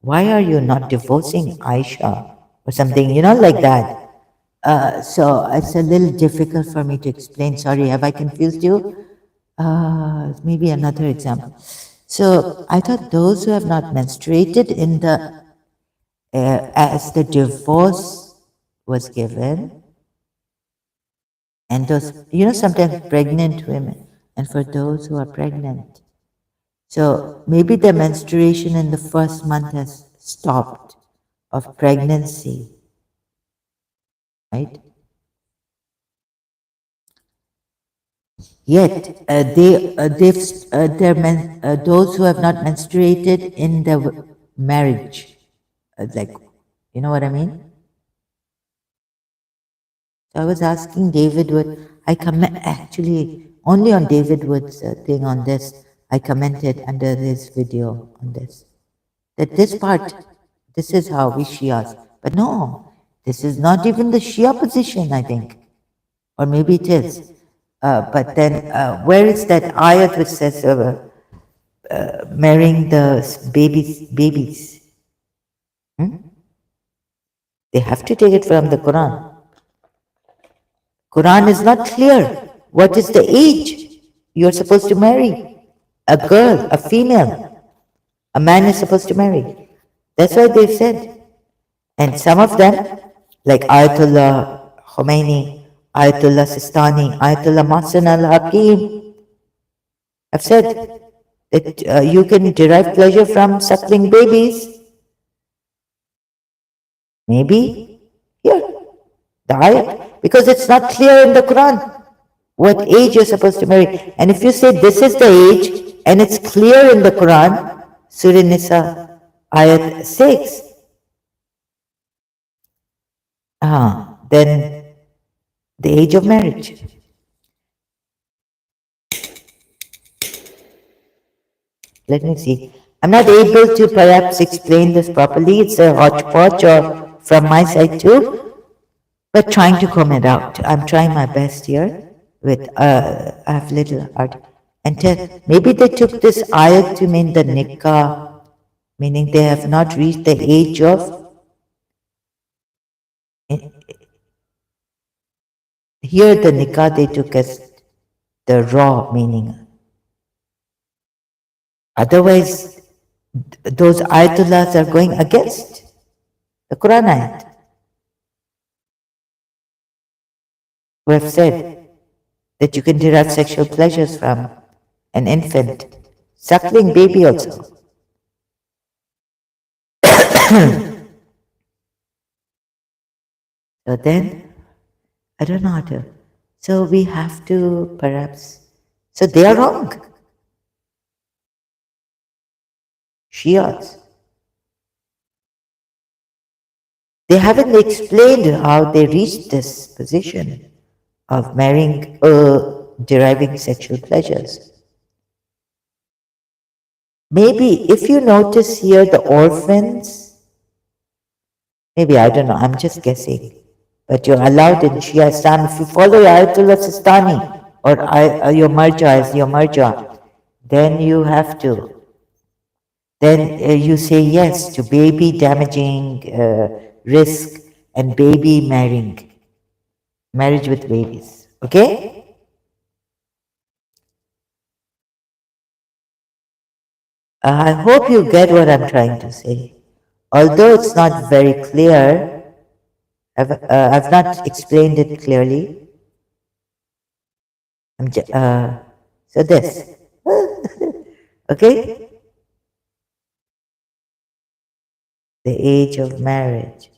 why are you not divorcing Aisha or something, you know, like that. So it's a little difficult for me to explain. Sorry, have I confused you? Maybe another example. So I thought those who have not menstruated in the as the divorce was given, and those, you know, sometimes pregnant women, and for those who are pregnant. So maybe the menstruation in the first month has stopped of pregnancy, right? Yet those who have not menstruated in the marriage, like, you know what I mean? So I was asking David Wood. I comment actually only on David Wood's thing on this. I commented under his video on this that this part, this is how we Shias, but no, this is not even the Shia position. I think, or maybe it is. But then, where is that ayat which says marrying the babies? Babies, hmm? They have to take it from the Quran. Quran is not clear. What is the age you are supposed to marry? A girl, a female, a man is supposed to marry. That's what they've said. And some of them, like Ayatollah Khomeini, Ayatollah Sistani, Ayatollah Mahsen al-Hakim, have said that you can derive pleasure from suckling babies. Maybe here, the ayat, because it's not clear in the Quran what age you're supposed to marry. And if you say this is the age and it's clear in the Quran, Surah Nisa, ayat 6, then the age of marriage. Let me see. I'm not able to perhaps explain this properly. It's a hodgepodge or from my side too, but trying to comb it out. I'm trying my best here with, I have little art. And maybe they took this ayat to mean the nikah, meaning they have not reached the age of, here the nikah they took as the raw meaning. Otherwise, those ayatullahs are going against the Quran ayat, who have said that you can derive sexual pleasures from an infant, suckling baby also. So then, I don't know how to. So we have to perhaps. So they are wrong. Shias. They haven't explained how they reached this position of marrying or deriving sexual pleasures. Maybe if you notice here the orphans, maybe I don't know, I'm just guessing, but you're allowed in Shia Islam if you follow Ayatollah Sistani or your marja as your marja, then you have to. Then you say yes to baby damaging risk and baby marrying, marriage with babies. Okay? I hope you get what I'm trying to say. Although it's not very clear, I've not explained it clearly. So this, okay? The age of marriage.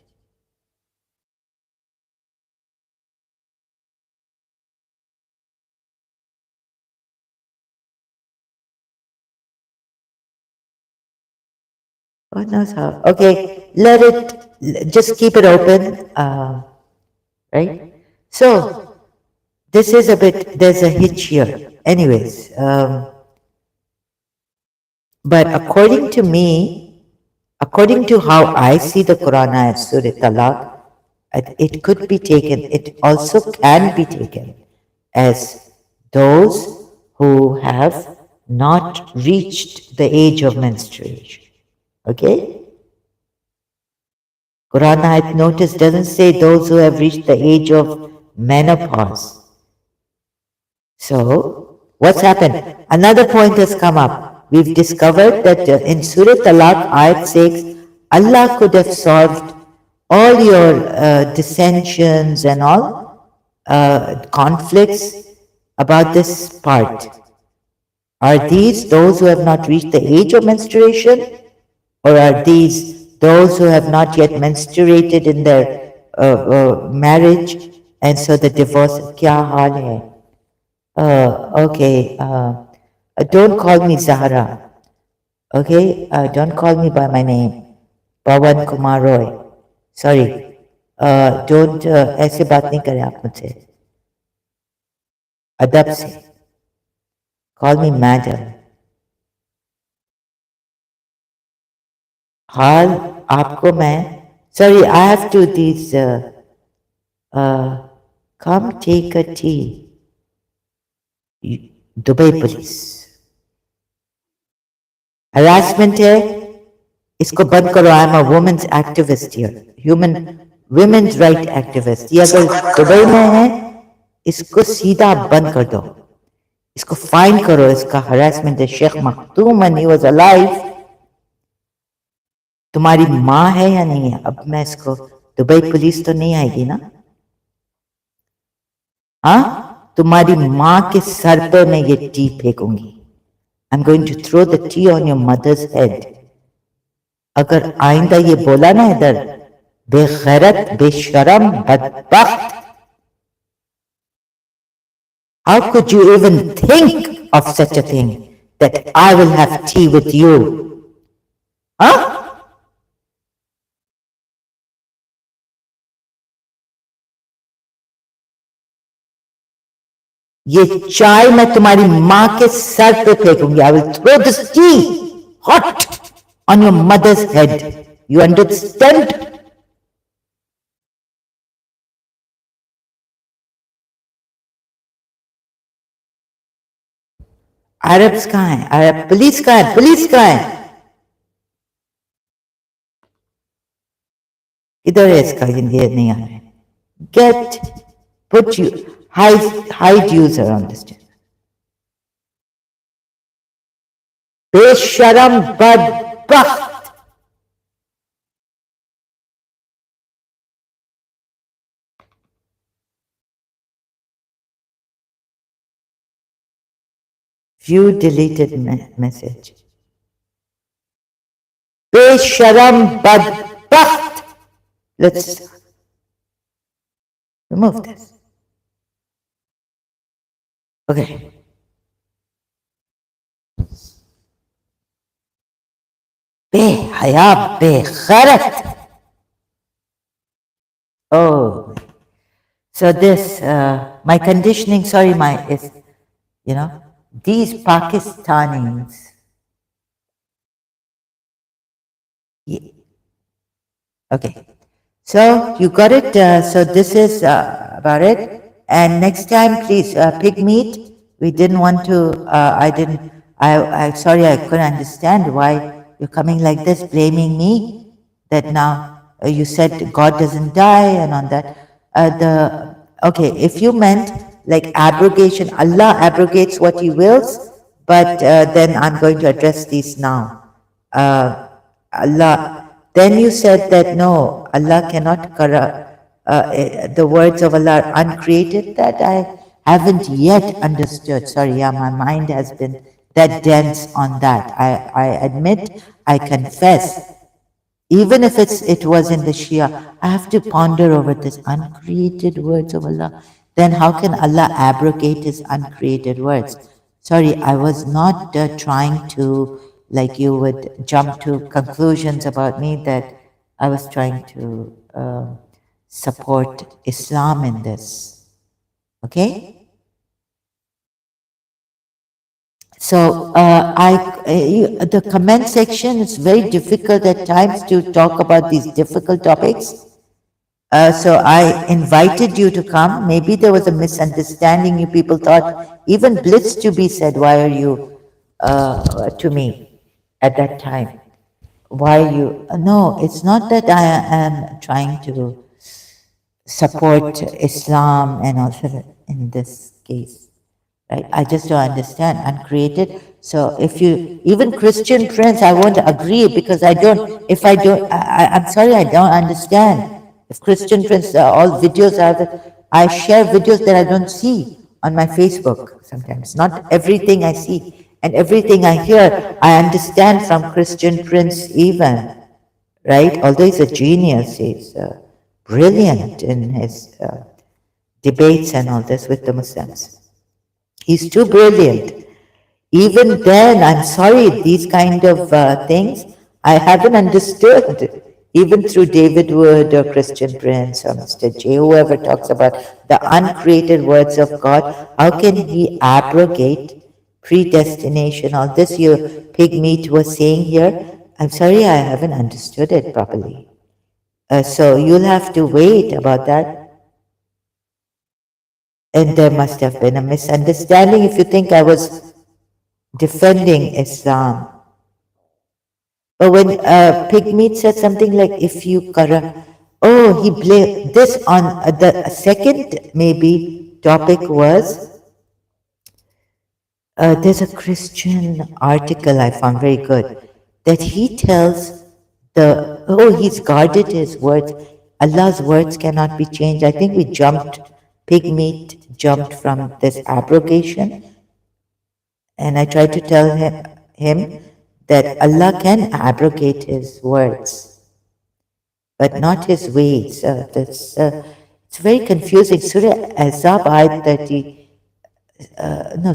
God knows how. Okay, just keep it open, right? So, this is a bit, there's a hitch here. Anyways, but according to me, according to how I see the Quran ayat Surah Talaq, it could be taken, it also can be taken as those who have not reached the age of menstruation. Okay? Quran ayat notice doesn't say those who have reached the age of menopause. So, what's happened? Another point has come up. We've discovered that in Surah Talaq, ayat 6, Allah could have solved all your dissensions and all conflicts about this part. Are these those who have not reached the age of menstruation? Or are these those who have not yet menstruated in their marriage and so the divorce? Kya haal hai? Okay. Don't call me Zahra. Okay? Don't call me by my name. Pawan Kumar Roy. Sorry. Don't ऐसे बात नहीं करें आप मुझसे. अदब से. Call me madam. हाल आपको मैं. Sorry, I have to these. Come take a tea. Dubai police harassment है, इसको बंद करो. I am a women's activist here, human women's right activist. ये अगर दुबई में है, इसको सीधा बंद कर दो, इसको फाइन करो. इसका हरासमेंट है. Sheikh Makhdoom when he was alive. तुम्हारी माँ है या नहीं है? अब मैं इसको, दुबई पुलिस तो नहीं आएगी ना? हाँ, तुम्हारी माँ के सर पे मैं ये टी फेंकूंगी. I am going to throw the tea on your mother's head. अगर आइंदा ये बोला ना इधर, बेगैरत, बेशरम, बदबख्त, how could you even think of such a thing that I will have tea with you? हाँ, ये चाय मैं तुम्हारी माँ के सर पे फेंकूंगी. I will throw this tea hot on your mother's head. You understand? Arabs कहाँ हैं? Arab पुलिस कहाँ है? पुलिस कहाँ है? इधर है. इसका हिंदी नहीं आ रहा है. Get, put you, hide user on this channel. बेशरम, बदबख्त. View deleted message. बेशरम, बदबख्त. Let's remove this. Okay. बेहया, बेगैरत. Oh, so this, my conditioning, sorry, is, these Pakistanis, okay, so you got it. So this is about it. And next time, please, pig meat. We didn't want to, sorry, I couldn't understand why you're coming like this, blaming me, that now you said God doesn't die and on that. Okay, if you meant like abrogation, Allah abrogates what He wills, but then I'm going to address these now. Allah, then you said that no, Allah cannot the words of Allah are uncreated, that I haven't yet understood. Sorry, yeah, my mind has been that dense on that. I admit, I confess, even if it was in the Shia, I have to ponder over this uncreated words of Allah. Then how can Allah abrogate His uncreated words? Sorry, I was not trying to, like you would jump to conclusions about me, that I was trying to support Islam in this. Okay? So the comment section, it's very difficult at times to talk about these difficult topics. So I invited you to come. Maybe there was a misunderstanding. You people thought even Blitz to be said, why are you to me at that time? Why are you? No, it's not that I am trying to support Islam and also in this case, right? I just don't understand uncreated. So if you, even Christian friends, I won't agree because I don't, if I don't, I'm sorry, I don't understand. If Christian friends, all videos are, I share videos that I don't see on my Facebook sometimes. Not everything I see and everything I hear, I understand from Christian friends even, right? Although he's a genius, he's brilliant in his debates and all this with the Muslims. He's too brilliant. Even then, I'm sorry, these kind of things I haven't understood. Even through David Wood or Christian Prince or Mr. J, whoever talks about the uncreated words of God, how can he abrogate predestination? All this you pig meat was saying here, I'm sorry, I haven't understood it properly. So you'll have to wait about that. And there must have been a misunderstanding if you think I was defending Islam. But when Pigmeat said something like, if you corrupt, oh, he blamed this on the second maybe topic was, there's a Christian article I found very good, that he tells he's guarded his words. Allah's words cannot be changed. I think we jumped, Pigmeat jumped from this abrogation. And I tried to tell him that Allah can abrogate His words, but not His ways. It's very confusing. Surah Azab, ayat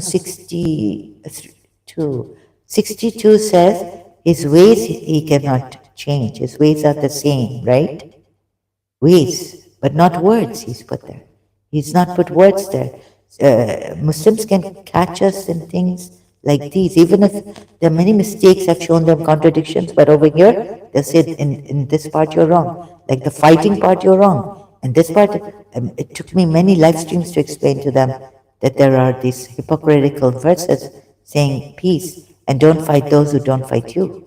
62. 62 says, His ways He cannot change. His ways are the same, right? Ways, but not words He's put there. He's not put words there. Muslims can catch us in things like these, even if there are many mistakes, I've shown them contradictions, but over here, they'll say, in this part you're wrong. Like the fighting part, you're wrong. And this part, it took me many live streams to explain to them that there are these hypocritical verses saying peace, and don't fight those who don't fight you.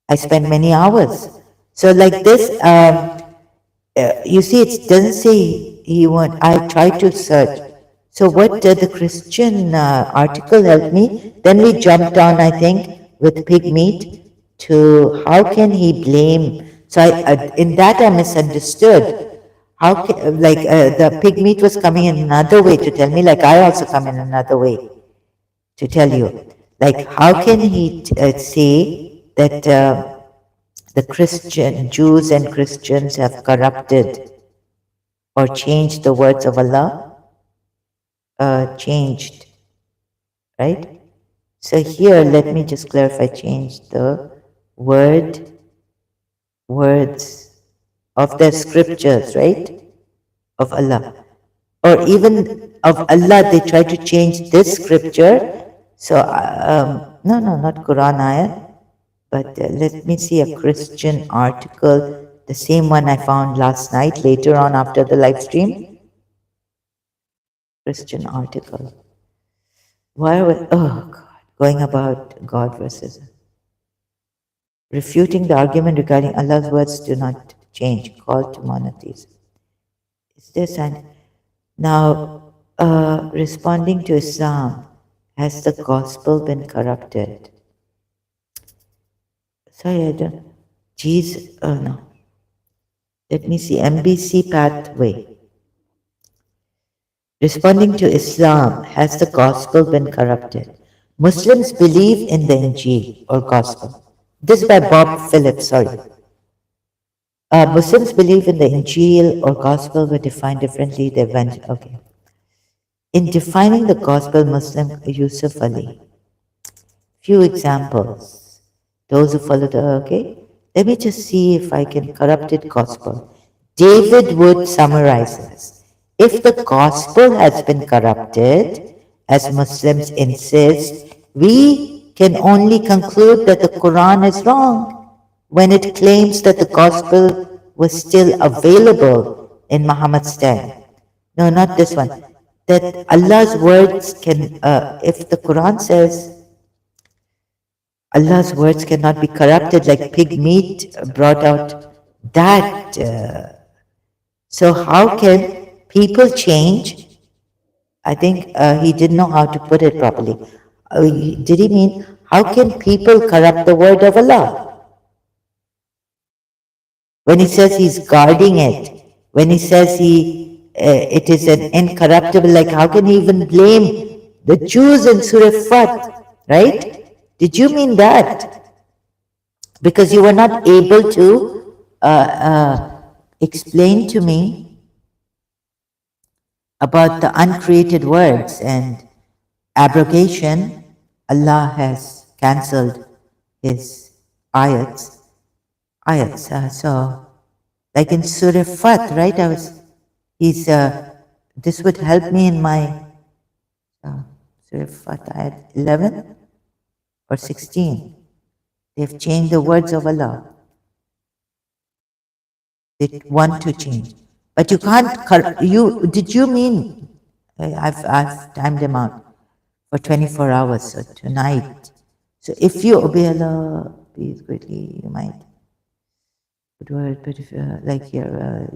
I spent many hours. So like this, you see, it doesn't say he won't. I tried to search. So what the Christian article helped me, then we jumped on, I think, with pig meat to how can he blame. So in that I misunderstood. How can, like the pig meat was coming in another way to tell me, like I also come in another way to tell you. Like how can he say that the Jews and Christians have corrupted or changed the words of Allah? Changed, right? So here, let me just clarify, changed the words of the scriptures, right? Of Allah. Or even of Allah, they try to change this scripture. So, no, not Quran ayat, but let me see a Christian article, the same one I found last night, later on after the live stream. Christian article. Why are we, oh God, going about God versus refuting the argument regarding Allah's words do not change, call to monotheism. Is this and now responding to Islam, has the gospel been corrupted? Sorry, I don't. Jesus, oh no. Let me see, MBC pathway. Responding to Islam, has the gospel been corrupted? Muslims believe in the Injil or gospel. This is by Bob Phillips, sorry. Muslims believe in the Injil or gospel were defined differently. They went, okay. In defining the gospel, Muslim Yusuf Ali. Few examples. Those who follow the, okay. Let me just see if I can corrupted gospel. David Wood summarizes, if the gospel has been corrupted, as Muslims insist, we can only conclude that the Quran is wrong when it claims that the gospel was still available in Muhammad's time. No, not this one. That Allah's words can, if the Quran says Allah's words cannot be corrupted like pig meat brought out that. So how can people change? I think he didn't know how to put it properly. Did he mean, how can people corrupt the word of Allah? When he says he's guarding it, when he says it is an incorruptible, like how can he even blame the Jews in Surah Fat, right? Did you mean that? Because you were not able to explain to me about the uncreated words and abrogation. Allah has cancelled his ayats. So, like in Surah Fat, right? This would help me in my Surah Fat, ayat 11 or 16. They've changed the words of Allah. They want to change. But you can't, did you mean, I've timed them out for 24 hours, so tonight. So if you obey Allah, please greatly, you might. But if, like here,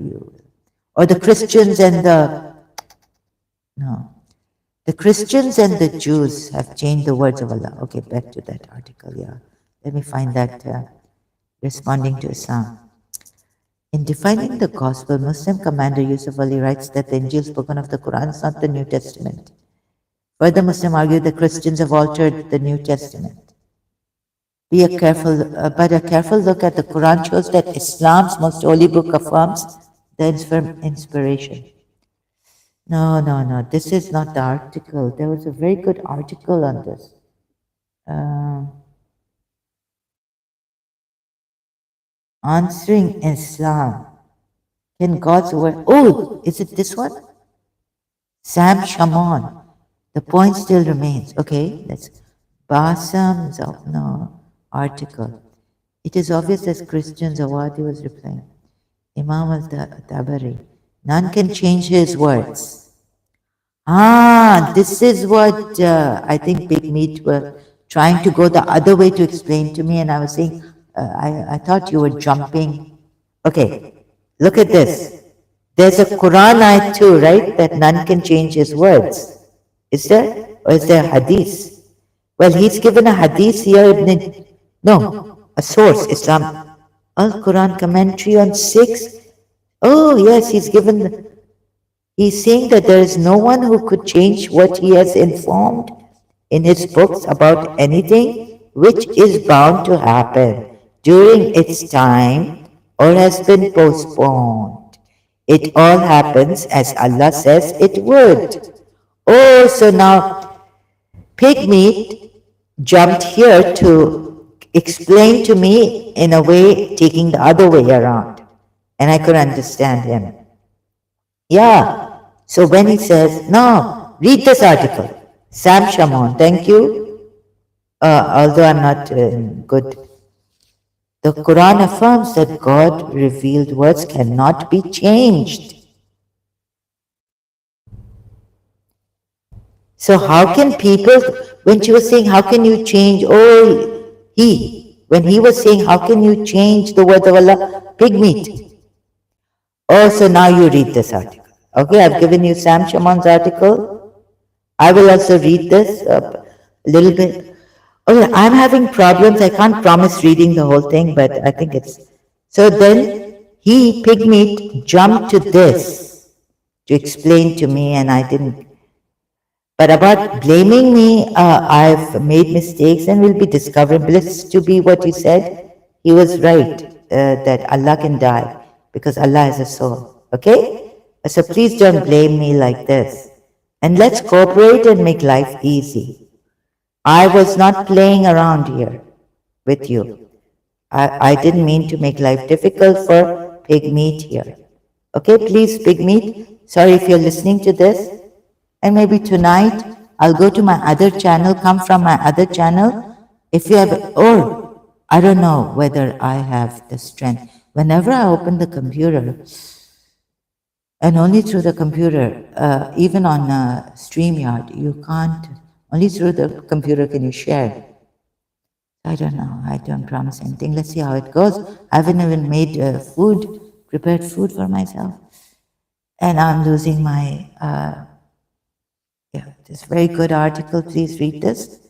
or the Christians and the Christians and the Jews have changed the words of Allah. Okay, back to that article, yeah. Let me find that responding to Islam. In defining the gospel, Muslim commander Yusuf Ali writes that the Injil spoken of the Quran is not the New Testament. Further, Muslims argue that Christians have altered the New Testament. But a careful look at the Quran shows that Islam's most holy book affirms the inspiration. No, this is not the article. There was a very good article on this. Answering Islam. Can God's word... Oh, is it this one? Sam Shaman. The point still remains. Okay, let's... Basam's... No, article. It is obvious that Christians, Awadi was replying. Imam al-Tabari. None can change his words. This is what I think Big Meat were trying to go the other way to explain to me, and I was saying, I thought you were jumping. Okay, look at this. There's a Quran ayat too, right? That none can change his words. Is there? Or is there a hadith? Well, he's given a hadith here, a source, Islam. Al-Quran commentary on 6. Oh, yes, he's saying that there is no one who could change what he has informed in his books about anything which is bound to happen during its time or has been postponed. It all happens as Allah says it would. Oh, so now Pigmeat jumped here to explain to me in a way taking the other way around, and I could understand him. Yeah, so when he says, no, read this article, Sam Shaman, thank you, although I'm not good. The Quran affirms that God revealed words cannot be changed. So how can people, when she was saying, how can you change, when he was saying, how can you change the words of Allah, Pigmeat. Oh, so now you read this article. Okay, I've given you Sam Shaman's article. I will also read this a little bit. Okay, I'm having problems. I can't promise reading the whole thing, but I think it's... So then he, Pigmeat, jumped to this to explain to me, and I didn't. But about blaming me, I've made mistakes and will be discovered bliss to be what he said. He was right that Allah can die because Allah is a soul. Okay? So please don't blame me like this. And let's cooperate and make life easy. I was not playing around here with you. I didn't mean to make life difficult for Pigmeat here. Okay, please, Pigmeat. Sorry if you're listening to this. And maybe tonight I'll go to my other channel, come from my other channel. If you have, or I don't know whether I have the strength. Whenever I open the computer, and only through the computer, even on StreamYard, you can't, only through the computer can you share. I don't know. I don't promise anything. Let's see how it goes. I haven't even made prepared food for myself. And I'm losing my, this very good article. Please read this.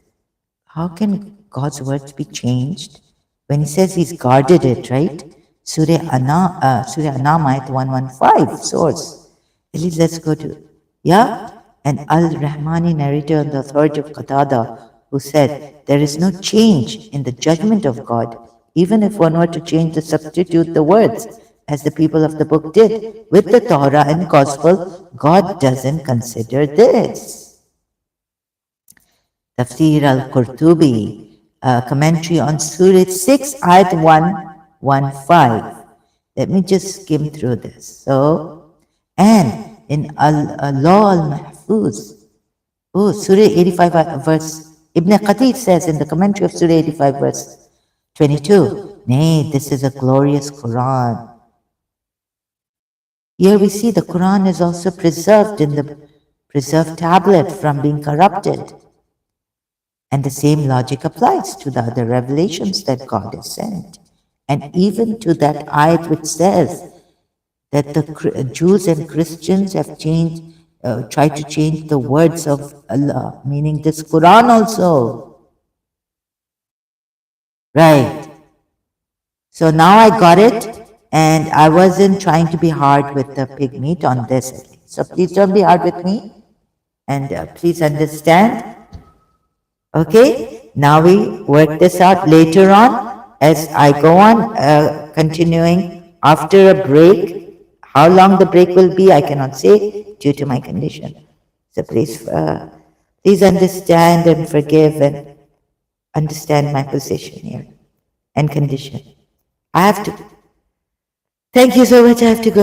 How can God's words be changed? When he says he's guarded it, right? Surah Anam, ayat 115, source. At least let's go to, yeah? And Al-Rahmani narrator on the authority of Qatada, who said, there is no change in the judgment of God, even if one were to change the substitute the words, as the people of the book did. With the Torah and Gospel, God doesn't consider this. Tafsir al-Qurtubi, commentary on Surah 6, ayat 115. Let me just skim through this. So, and in Law al-Mahfuz, Surah 85 verse, Ibn Qatil says in the commentary of Surah 85 verse 22, nay, this is a glorious Quran. Here we see the Quran is also preserved in the preserved tablet from being corrupted. And the same logic applies to the other revelations that God has sent. And even to that ayat which says that the Jews and Christians have tried to change the words of Allah, meaning this Quran also. Right. So now I got it, and I wasn't trying to be hard with the Pigmeat on this at least. So please don't be hard with me, and please understand. Okay, now we work this out later on as I go on, continuing after a break. How long the break will be, I cannot say due to my condition. So please, please understand and forgive and understand my position here and condition. I have to. Thank you so much. I have to go now.